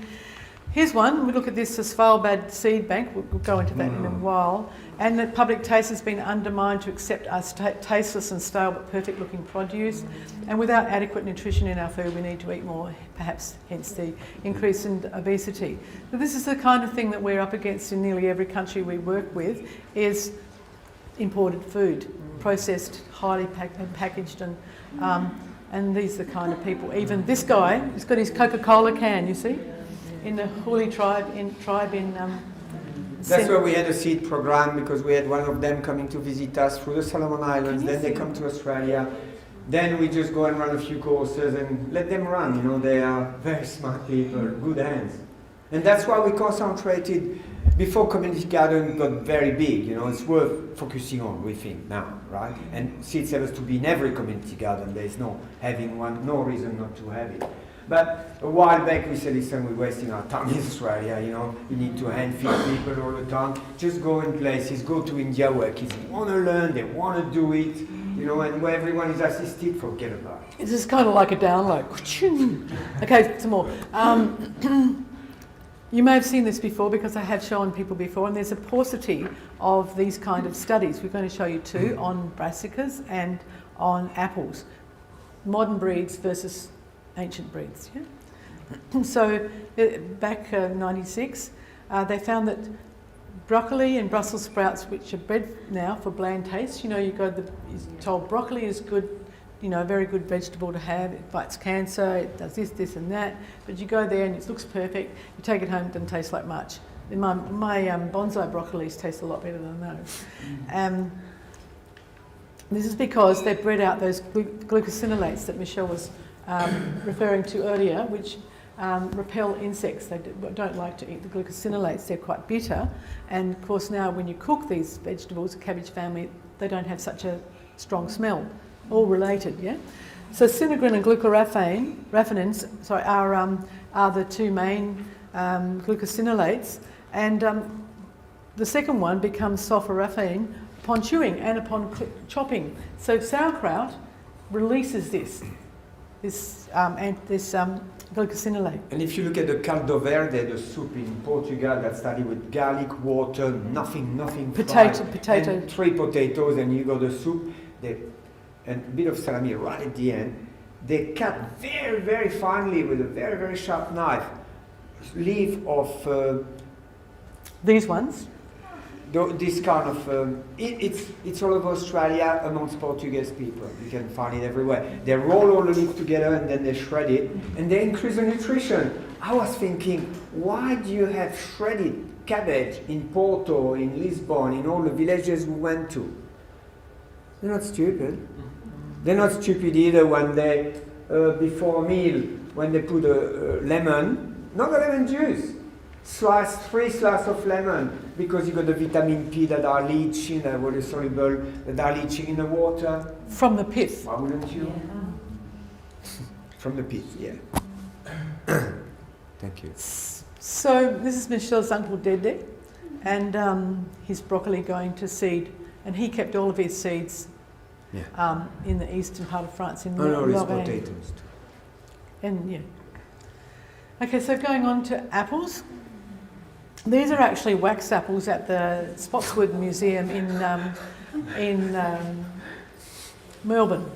Here's one, we look at this, the Svalbard seed bank, we'll go into that in a while, and that public taste has been undermined to accept us tasteless and stale but perfect looking produce, and without adequate nutrition in our food we need to eat more, perhaps hence the increase in obesity. So this is the kind of thing that we're up against in nearly every country we work with, is imported food, processed, highly packaged, and these are the kind of people. Even this guy, he's got his Coca-Cola can, you see? In the Huli tribe in That's where we had a seed program, because we had one of them coming to visit us through the Solomon Islands, then they come to Australia, then we just go and run a few courses and let them run, they are very smart people, good hands. And that's why we concentrated, before community garden got very big, it's worth focusing on, we think, now, right? And seed savers to be in every community garden, there's no reason not to have it. But a while back we said, listen, we're wasting our time in Australia, we need to hand feed people all the time. Just go in places, go to India where kids want to learn, they want to do it, and where everyone is assisted, forget about it. This is kind of like a download. Okay, some more. You may have seen this before because I have shown people before, and there's a paucity of these kind of studies. We're going to show you two on brassicas and on apples. Modern breeds versus ancient breeds. Yeah? So back 96, they found that broccoli and Brussels sprouts, which are bred now for bland taste, you're told broccoli is good, a very good vegetable to have, it fights cancer, it does this and that, but you go there and it looks perfect, you take it home, it doesn't taste like much. And my bonsai broccolis taste a lot better than those. This is because they bred out those glucosinolates that Michel was referring to earlier, which repel insects. They don't like to eat the glucosinolates, they're quite bitter, and of course now when you cook these vegetables, cabbage family, they don't have such a strong smell. All related, yeah? So sinegrin and glucoraphanins are the two main glucosinolates, and the second one becomes sulforaphan upon chewing and upon chopping. So sauerkraut releases this glucosinolate. And if you look at the caldo verde, the soup in Portugal that started with garlic, water, nothing Potato. and 3 potatoes, and you got the soup, and a bit of salami right at the end. They cut very, very finely with a very, very sharp knife, leaf of... These ones? this kind of it's all over Australia amongst Portuguese people. You can find it everywhere. They roll all the leaves together and then they shred it and they increase the nutrition. I was thinking, why do you have shredded cabbage in Porto, in Lisbon, in all the villages we went to? They're not stupid. They're not stupid either when they, before a meal, when they put a lemon, not a lemon juice, three slices of lemon, because you got the vitamin P that are leaching, water soluble, that are leaching in the water. From the pith. Why wouldn't you? From the pith, yeah. Thank you. So this is Michel's uncle Dede, and his broccoli going to seed, and he kept all of his seeds in the eastern part of France in no, it's Lorraine. potatoes too. And yeah. Okay, so going on to apples. These are actually wax apples at the Spotswood Museum in Melbourne,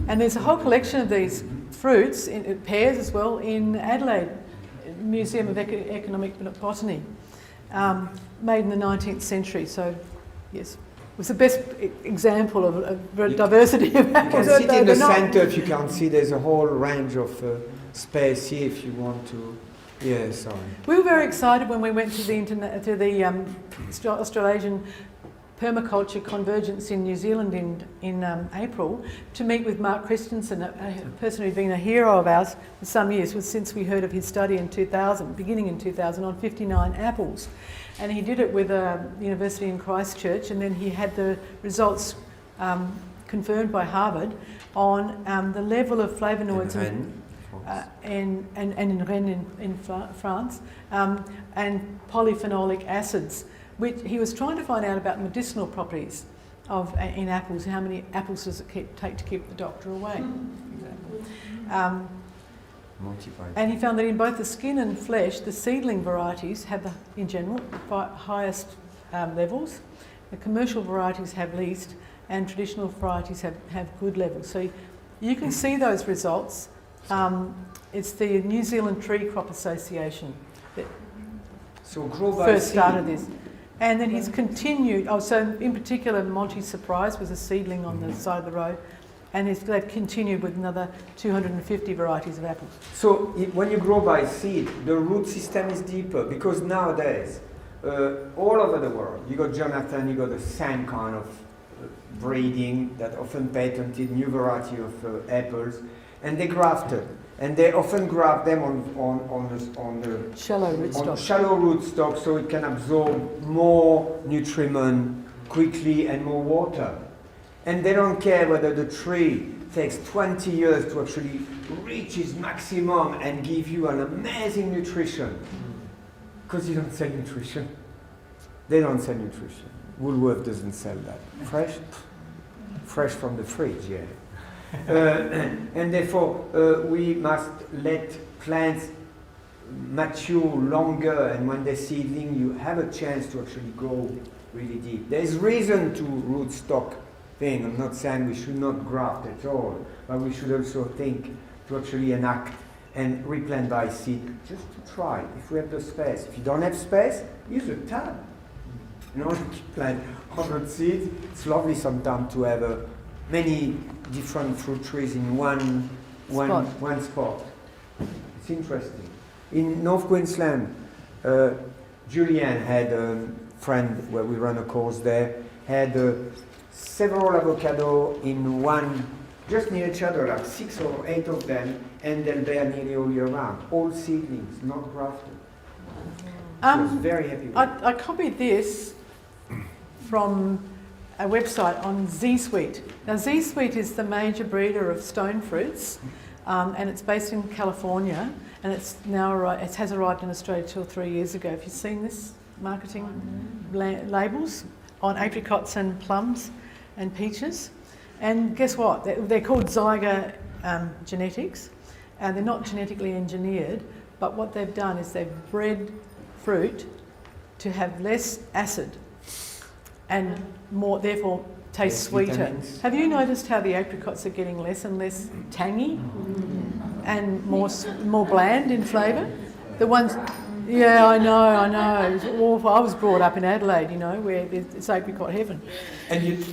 and there's a whole collection of these fruits, in pears as well, in Adelaide Museum of Economic Botany, made in the 19th century. So, yes, it was the best example of diversity of apples. You can sit in the centre if you can't see. There's a whole range of space here if you want to. Yeah, sorry. We were very excited when we went to the Australasian Permaculture Convergence in New Zealand in April to meet with Mark Christensen, a person who'd been a hero of ours for some years, since we heard of his study in 2000, beginning in 2000, on 59 apples. And he did it with a university in Christchurch, and then he had the results confirmed by Harvard on the level of flavonoids and in Rennes in France, and polyphenolic acids, which he was trying to find out about medicinal properties in apples. How many apples does it take to keep the doctor away? And he found that in both the skin and flesh, the seedling varieties have, in general, the highest levels. The commercial varieties have least, and traditional varieties have good levels. So you can see those results. It's the New Zealand Tree Crop Association that first started this. And then he's continued, so in particular Monty Surprise was a seedling on the side of the road, and they've continued with another 250 varieties of apples. So when you grow by seed, the root system is deeper, because nowadays, all over the world, you got Jonathan, you got the same kind of breeding that often patented new variety of apples, and they grafted. And they often graft them on the shallow rootstock. Shallow rootstock, so it can absorb more nutriment quickly and more water. And they don't care whether the tree takes 20 years to actually reach its maximum and give you an amazing nutrition. Because you don't sell nutrition. They don't sell nutrition. Woolworth doesn't sell that. Fresh from the fridge, yeah. And therefore we must let plants mature longer, and when they're seedling you have a chance to actually go really deep. There's reason to rootstock thing. I'm not saying we should not graft at all, but we should also think to actually enact and replant by seed, just to try, if we have the space. If you don't have space, use a tub. You know, plant 100 seeds. It's lovely sometimes to have many different fruit trees in one spot. It's interesting. In North Queensland, Julian had a friend where we run a course there, had several avocado in one, just near each other, like 6 or 8 of them, and they'll bear nearly all year round. All seedlings, not grafted. I was very happy with it. I copied this from a website on Z-Sweet. Now Z-Sweet is the major breeder of stone fruits, and it's based in California, and it has arrived in Australia 2 or 3 years ago. Have you seen this marketing labels on apricots and plums and peaches? And guess what? They're called Zyga genetics, and they're not genetically engineered, but what they've done is they've bred fruit to have less acid and more, therefore taste sweeter. Vitamins. Have you noticed how the apricots are getting less and less tangy and more bland in flavour? The ones, Yeah, I know. It's awful. I was brought up in Adelaide, you know, where it's apricot heaven. And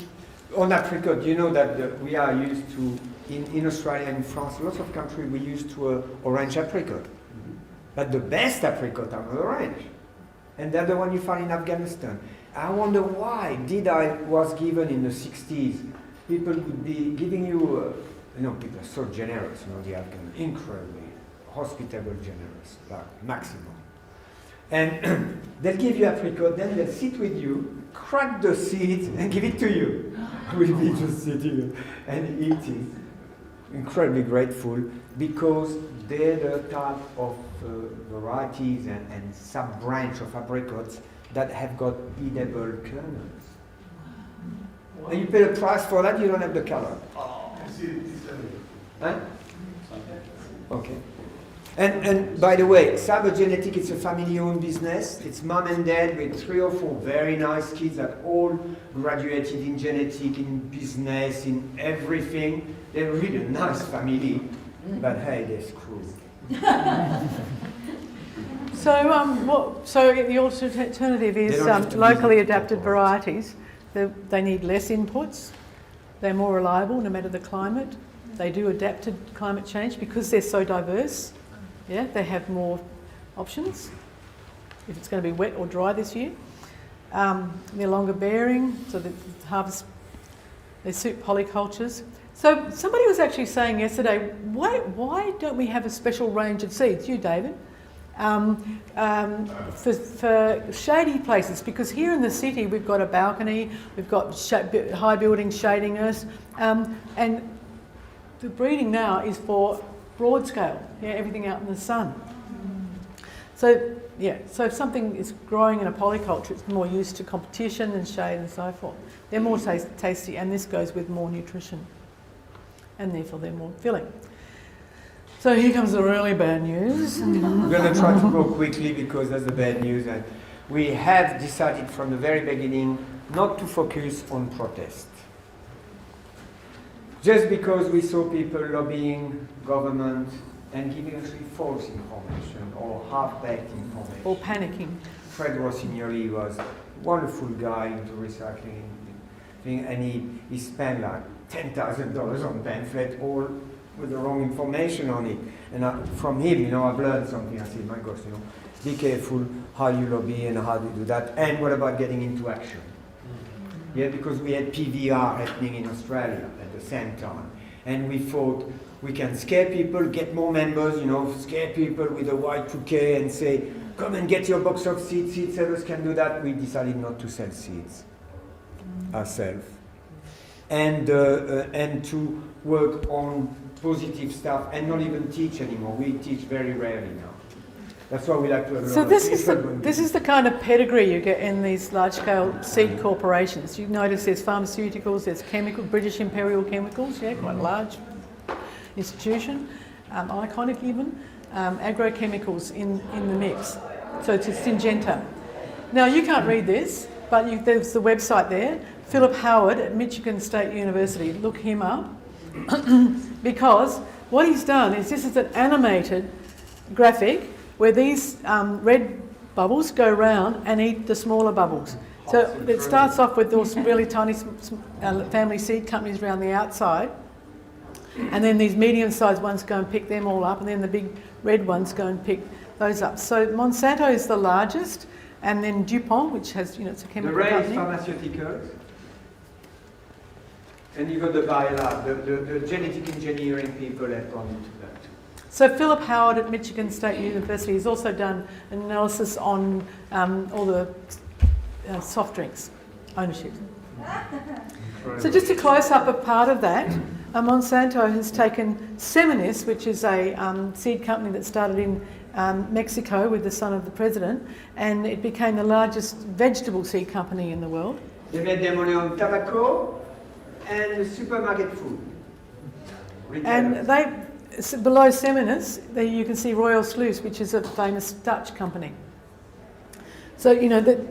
on apricot, you know that we are used to, in Australia and France, lots of countries, we used to orange apricot. But the best apricot are not orange. And they're the one you find in Afghanistan. I wonder why was given in the 60s. People would be giving you, people are so generous, the Afghans, incredibly hospitable, generous, like maximum. And they'll give you apricot, then they'll sit with you, crack the seeds, and give it to you. We'll be just sitting and eating. Incredibly grateful, because they're the type of varieties and sub-branch of apricots that have got edible kernels. Wow. And you pay the price for that, you don't have the color. Oh, I see it. Huh? Okay. And by the way, Cybergenetic is a family-owned business. It's mom and dad with 3 or 4 very nice kids that all graduated in genetic, in business, in everything. They're really a nice family, but hey, they're screwed. So the alternative is locally adapted varieties. They need less inputs. They're more reliable no matter the climate. They do adapt to climate change because they're so diverse. Yeah, they have more options if it's going to be wet or dry this year. They're longer bearing, so the harvest, they suit polycultures. So somebody was actually saying yesterday, why don't we have a special range of seeds? You, David, for shady places, because here in the city we've got a balcony, we've got high buildings shading us, and the breeding now is for broad scale, everything out in the sun. So if something is growing in a polyculture, it's more used to competition and shade and so forth. They're more tasty, and this goes with more nutrition, and therefore they're more filling. So here comes the really bad news. I'm going to try to go quickly because that's the bad news. And we have decided from the very beginning not to focus on protest. Just because we saw people lobbying government and giving actually false information or half-baked information. Or panicking. Fred Rossignoli was a wonderful guy into recycling thing, and he spent like $10,000 on pamphlet, all with the wrong information on it. And from him, I've learned something. I said, my gosh, be careful how you lobby and how to do that. And what about getting into action? Yeah, because we had PVR happening in Australia at the same time. And we thought we can scare people, get more members, scare people with a Y2K and say, come and get your box of seeds, seed sellers can do that. We decided not to sell seeds ourselves. And to work on positive stuff and not even teach anymore. We teach very rarely now. That's why we like to have a So lot this is the kind of pedigree you get in these large-scale seed corporations. You notice there's pharmaceuticals, there's British Imperial Chemicals, quite a large institution, iconic even, agrochemicals in the mix. So it's Syngenta. Now you can't read this, but there's the website there. Philip Howard at Michigan State University. Look him up, because what he's done is this is an animated graphic where these red bubbles go round and eat the smaller bubbles. So it starts off with those really tiny family seed companies around the outside, and then these medium-sized ones go and pick them all up, and then the big red ones go and pick those up. So Monsanto is the largest, and then DuPont, which has, it's a chemical company. The red is pharmaceuticals. And you got the biolab, the genetic engineering people have gone into that. So Philip Howard at Michigan State University has also done an analysis on all the soft drinks ownership. So just a close-up of part of that, Monsanto has taken Seminis, which is a seed company that started in Mexico with the son of the president, and it became the largest vegetable seed company in the world. They made their money on tobacco and supermarket food. And below Seminis, you can see Royal Sluice, which is a famous Dutch company. So,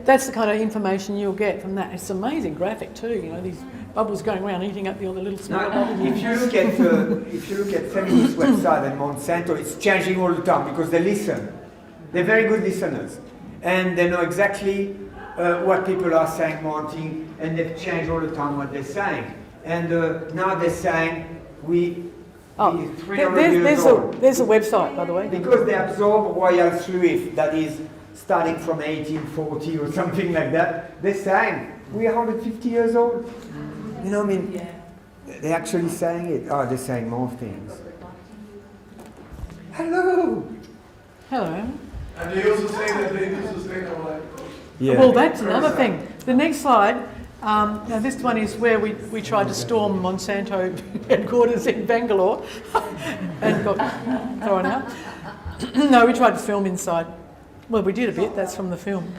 that's the kind of information you'll get from that. It's an amazing graphic too, these bubbles going around eating up the other little smaller bubbles. If you look at Feminis' website and Monsanto, it's changing all the time because they listen. They're very good listeners. And they know exactly what people are saying, wanting, and they've changed all the time what they're saying. And now they're saying, we 300 years old. There's a website, by the way. Because they absorb royal fluid that is starting from 1840 or something like that. They're saying, we are 150 years old. You know, I mean, they're actually saying it. Oh, they're saying more things. Hello. Hello. And they also say that they do sustainable agriculture. Yeah. Well, that's another thing. The next slide. Now this one is where we tried to storm Monsanto headquarters in Bangalore and got thrown out. No, we tried to film inside. Well, we did a bit. That's from the film.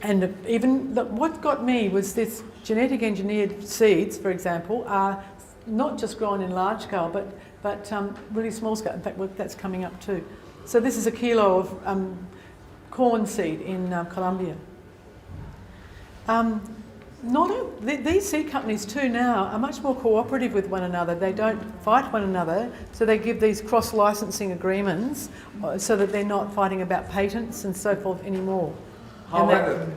And what got me was this genetic engineered seeds, for example, are not just grown in large scale, but really small scale. In fact, that's coming up too. So this is a kilo of corn seed in Colombia. These seed companies too now are much more cooperative with one another. They don't fight one another, so they give these cross-licensing agreements so that they're not fighting about patents and so forth anymore. However,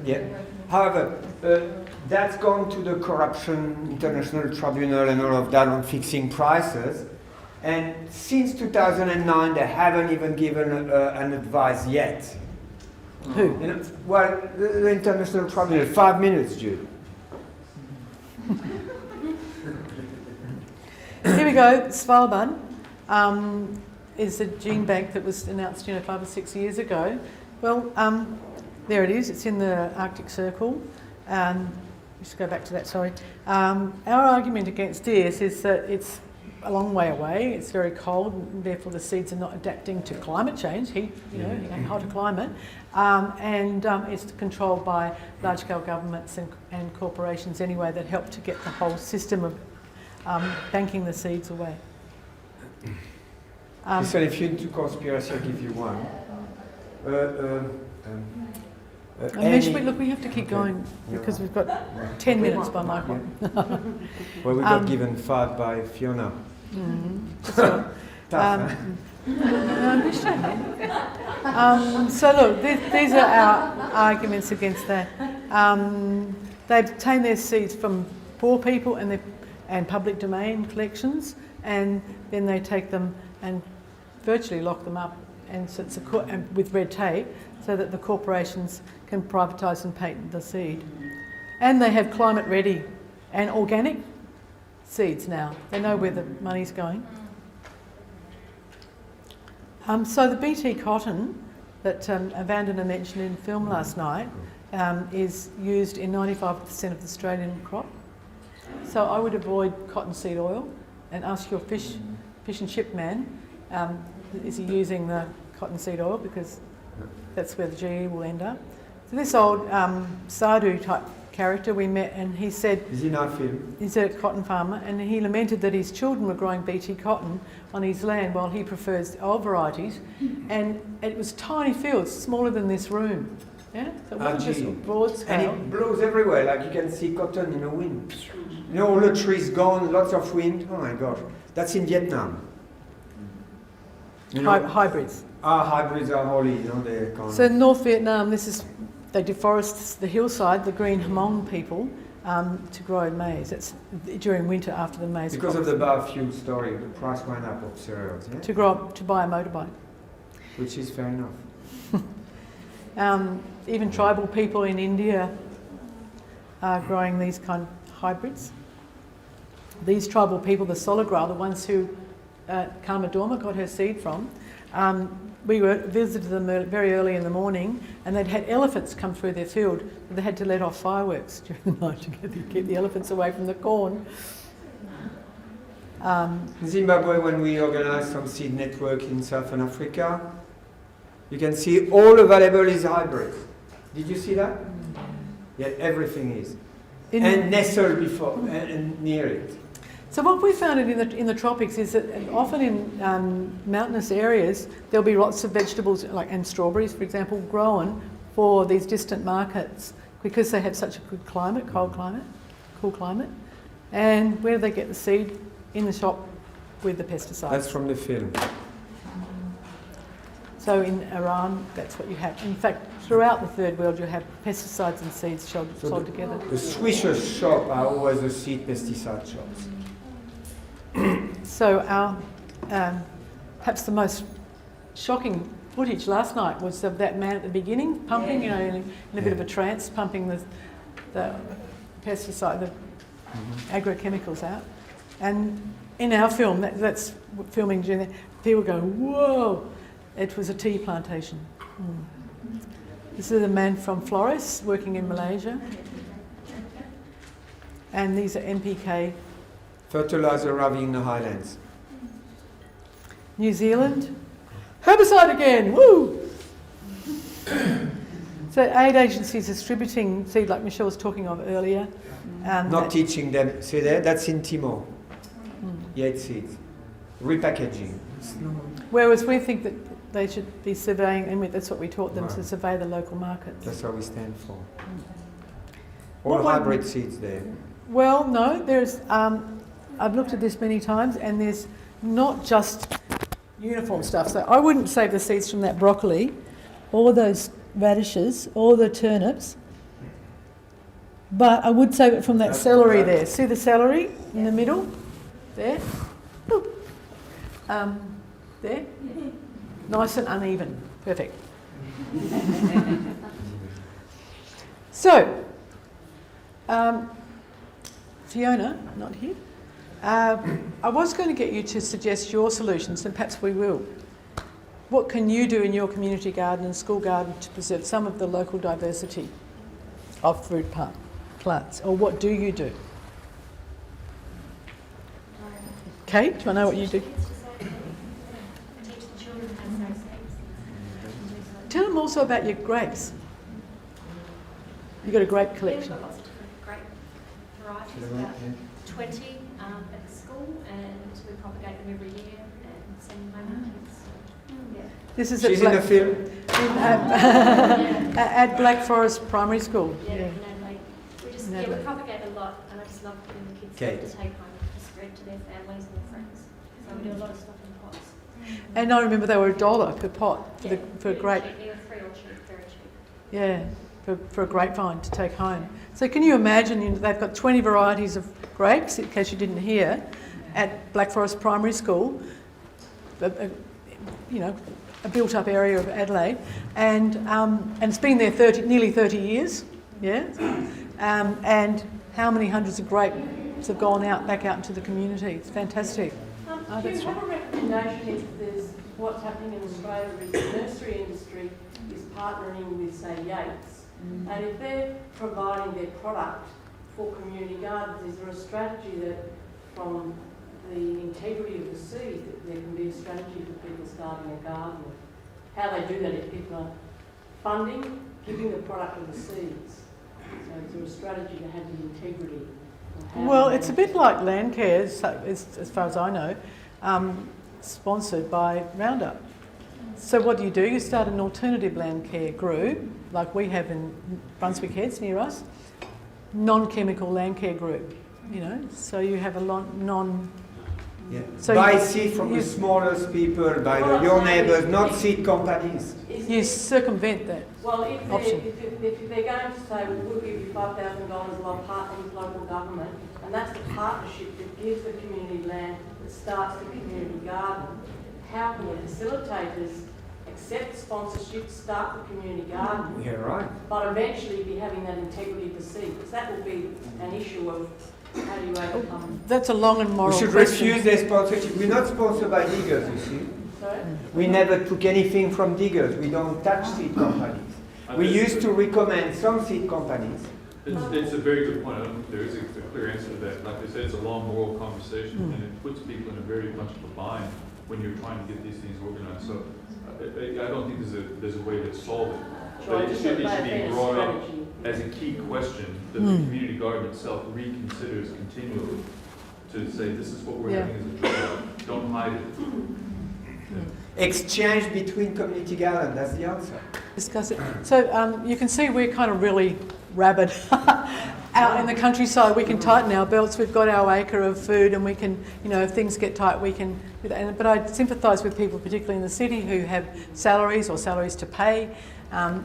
that's gone to the Corruption International Tribunal and all of that on fixing prices. And since 2009, they haven't even given an advice yet. Who? You know, well, the International Tribunal, 5 minutes, Jude. Here we go. Svalbard is a gene bank that was announced, 5 or 6 years ago. Well, there it is. It's in the Arctic Circle. Just go back to that. Sorry. Our argument against this is that it's a long way away. It's very cold, and therefore the seeds are not adapting to climate change, heat, hotter climate, and it's controlled by large-scale governments and corporations anyway that help to get the whole system of banking the seeds away. So if you're into conspiracy, I'll give you one. Look, we have to keep going because we've got 10 minutes by Michael. Well, we got given 5 by Fiona. So, so look, these are our arguments against that. They obtain their seeds from poor people and public domain collections, and then they take them and virtually lock them up, and so it's with red tape, so that the corporations can privatise and patent the seed. And they have climate ready and organic seeds now. They know where the money's going. So the BT cotton that Vandana mentioned in film last night is used in 95% of the Australian crop. So I would avoid cottonseed oil and ask your fish and chip man, is he using the cottonseed oil, because that's where the GE will end up. So this old Sadhu type character we met, and he said... Is he not film? He's a cotton farmer, and he lamented that his children were growing BT cotton on his land while he prefers old varieties, and it was tiny fields, smaller than this room. Yeah? So it wasn't just broad scale. And it blows everywhere, like you can see cotton in the wind. All the trees gone, lots of wind. Oh my gosh. That's in Vietnam. Hybrids. Hybrids are holy, they can't... So in North Vietnam, they deforest the hillside, the green Hmong people, to grow maize. It's during winter after the maize. Because of the biofuel story, the price went up of cereals, yeah? To buy a motorbike. Which is fair enough. Even tribal people in India are growing these kind of hybrids. These tribal people, the Soligra, the ones who Karma Dorma got her seed from, we visited them very early in the morning, and they'd had elephants come through their field. They had to let off fireworks during the night to keep the elephants away from the corn. In Zimbabwe, when we organised some seed network in Southern Africa, you can see all available is hybrids. Did you see that? Yeah, everything is. And nestled before and near it. So what we found in the tropics is that often in mountainous areas there'll be lots of vegetables and strawberries, for example, grown for these distant markets because they have such a good climate, cool climate. And where do they get the seed? In the shop with the pesticides. That's from the film. So in Iran, that's what you have. In fact, throughout the third world, you have pesticides and seeds sold together. The Swisher shop are always the seed pesticide shops. So our, perhaps the most shocking footage last night was of that man at the beginning pumping, you know, in a bit of a trance, pumping the pesticide, the agrochemicals out. And in our film, that's filming, people go, whoa, it was a tea plantation. This is a man from Flores working in Malaysia. And these are NPK. Fertilizer arriving in the highlands. New Zealand. Herbicide again, woo! So aid agencies distributing seed like Michel was talking of earlier. Not teaching them. See there? That's in Timor. Yet seeds. Repackaging. Whereas we think that they should be surveying, and that's what we taught them, to survey the local markets. That's what we stand for. All hybrid seeds there. Well, no, there's, I've looked at this many times, and there's not just uniform stuff. So I wouldn't save the seeds from that broccoli, or those radishes, or the turnips, but I would save it from that celery there. See the celery in the middle? There? There? Nice and uneven. Perfect. So, Fiona, not here. I was going to get you to suggest your solutions, and perhaps we will. What can you do in your community garden and school garden to preserve some of the local diversity of fruit plants? Or what do you do? Kate, do I know what you do? Teach the children how to grow seeds. Tell them also about your grapes. You've got a grape Yeah, collection. we've got lots of different grape varieties, about 20 at the school, and we propagate them every year and send them home to kids. Yeah. This is She's in the film. at Black Forest Primary School. Yeah, in Adelaide. We propagate a lot, and I just love giving the kids stuff to take home to spread to their families and their friends. So we do a lot of stuff in pots. And I remember they were $1 per pot for a grape. Cheap, either free or cheap, very cheap. Yeah, for a grapevine to take home. So can you imagine, they've got 20 varieties of grapes, in case you didn't hear, at Black Forest Primary School, you know, a built-up area of Adelaide, and it's been there nearly 30 years, yeah, and how many hundreds of grapes have gone back out into the community? It's fantastic. Do you have a recommendation if there's what's happening in Australia is the nursery industry is partnering with, say, Yates, and if they're providing their product for community gardens, is there a strategy that from the integrity of the seed, that there can be a strategy for people starting a garden? How they do that if people are funding, giving the product of the seeds. So is there a strategy to have the integrity? Well, it's a bit like Landcare, as far as I know, sponsored by Roundup. So what do? You start an alternative Landcare group, like we have in Brunswick Heads near us, non-chemical Landcare group, you know, so you have a Yeah. So buy seed from the smallest people, your neighbours, not seed companies. You circumvent that. Well, if option. they're going to say, well, we'll give you $5,000, we'll partner with local government, and that's the partnership that gives the community land, that starts the community garden, how can the facilitators accept sponsorship, start the community garden, Yeah, right. but eventually be having that integrity of the seed? Because that will be an issue of how do you overcome. That's a long and moral We should question. refuse their sponsorship. We're not sponsored by diggers, you see. Sorry? We never took anything from diggers. We don't touch seed companies. We used to recommend some seed companies. It's a very good point. I don't think there is a clear answer to that. Like I said, it's a long moral conversation, and it puts people in a very much of a bind when you're trying to get these things organized. So I don't think there's a way to solve it. But it should be brought up as a key question that the community garden itself reconsiders continually to say this is what we're having as a trade-off. Don't hide it. Yeah. exchange between community garden. That's the answer. Discuss it. So you can see we're kind of really rabid out in the countryside. We can tighten our belts. We've got our acre of food, and we can, you know, if things get tight, we can do that. But I sympathise with people, particularly in the city, who have salaries or salaries to pay.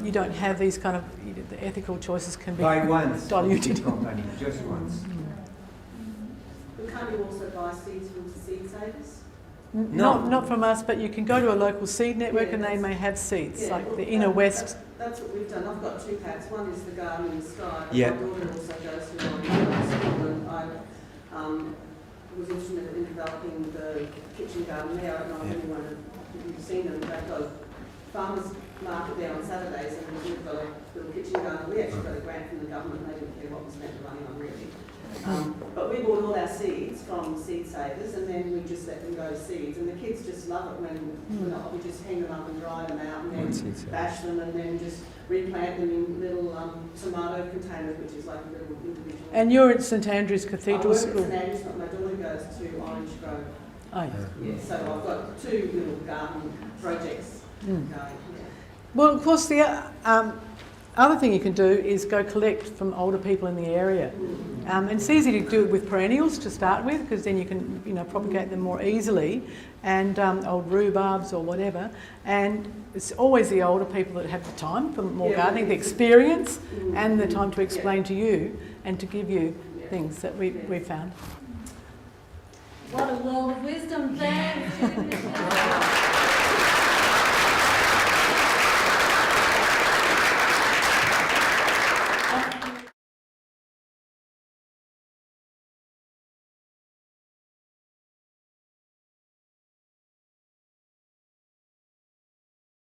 You don't have these kind of, the ethical choices can be Buy once, diluted. company, just once. But can't you also buy seeds from seed savers? No. Not from us, but you can go to a local seed network, Yeah, and they that's- may have seeds, Yeah, like well, the Inner West. That's what we've done. I've got 2 pads. One is the Garden in the Sky. But Yeah. my daughter also goes to Orange School, and I was instrumental in developing the kitchen garden there. I don't know if anyone if you've seen them. They've got a farmers market there on Saturdays, and we've got a little kitchen garden. We actually got a grant from the government. They didn't care what we spent the money on, really. But we bought all our seeds from seed savers, and then we just let them go to seeds. And the kids just love it when we just hang them up and dry them out, and then bash them, and then just replant them in little tomato containers, which is like a little individual. And you're at St Andrew's Cathedral I work School. at St Andrews, but my daughter goes to Orange Grove. Oh, yes. Yeah, so I've got 2 little garden projects going. Yeah. Well, of course, the other thing you can do is go collect from older people in the area. And it's easy to do it with perennials to start with, because then you can, you know, propagate them more easily, and old rhubarbs or whatever. And it's always the older people that have the time for more gardening, the experience, and the time to explain to you and to give you things that we found. What a world of wisdom, thanks.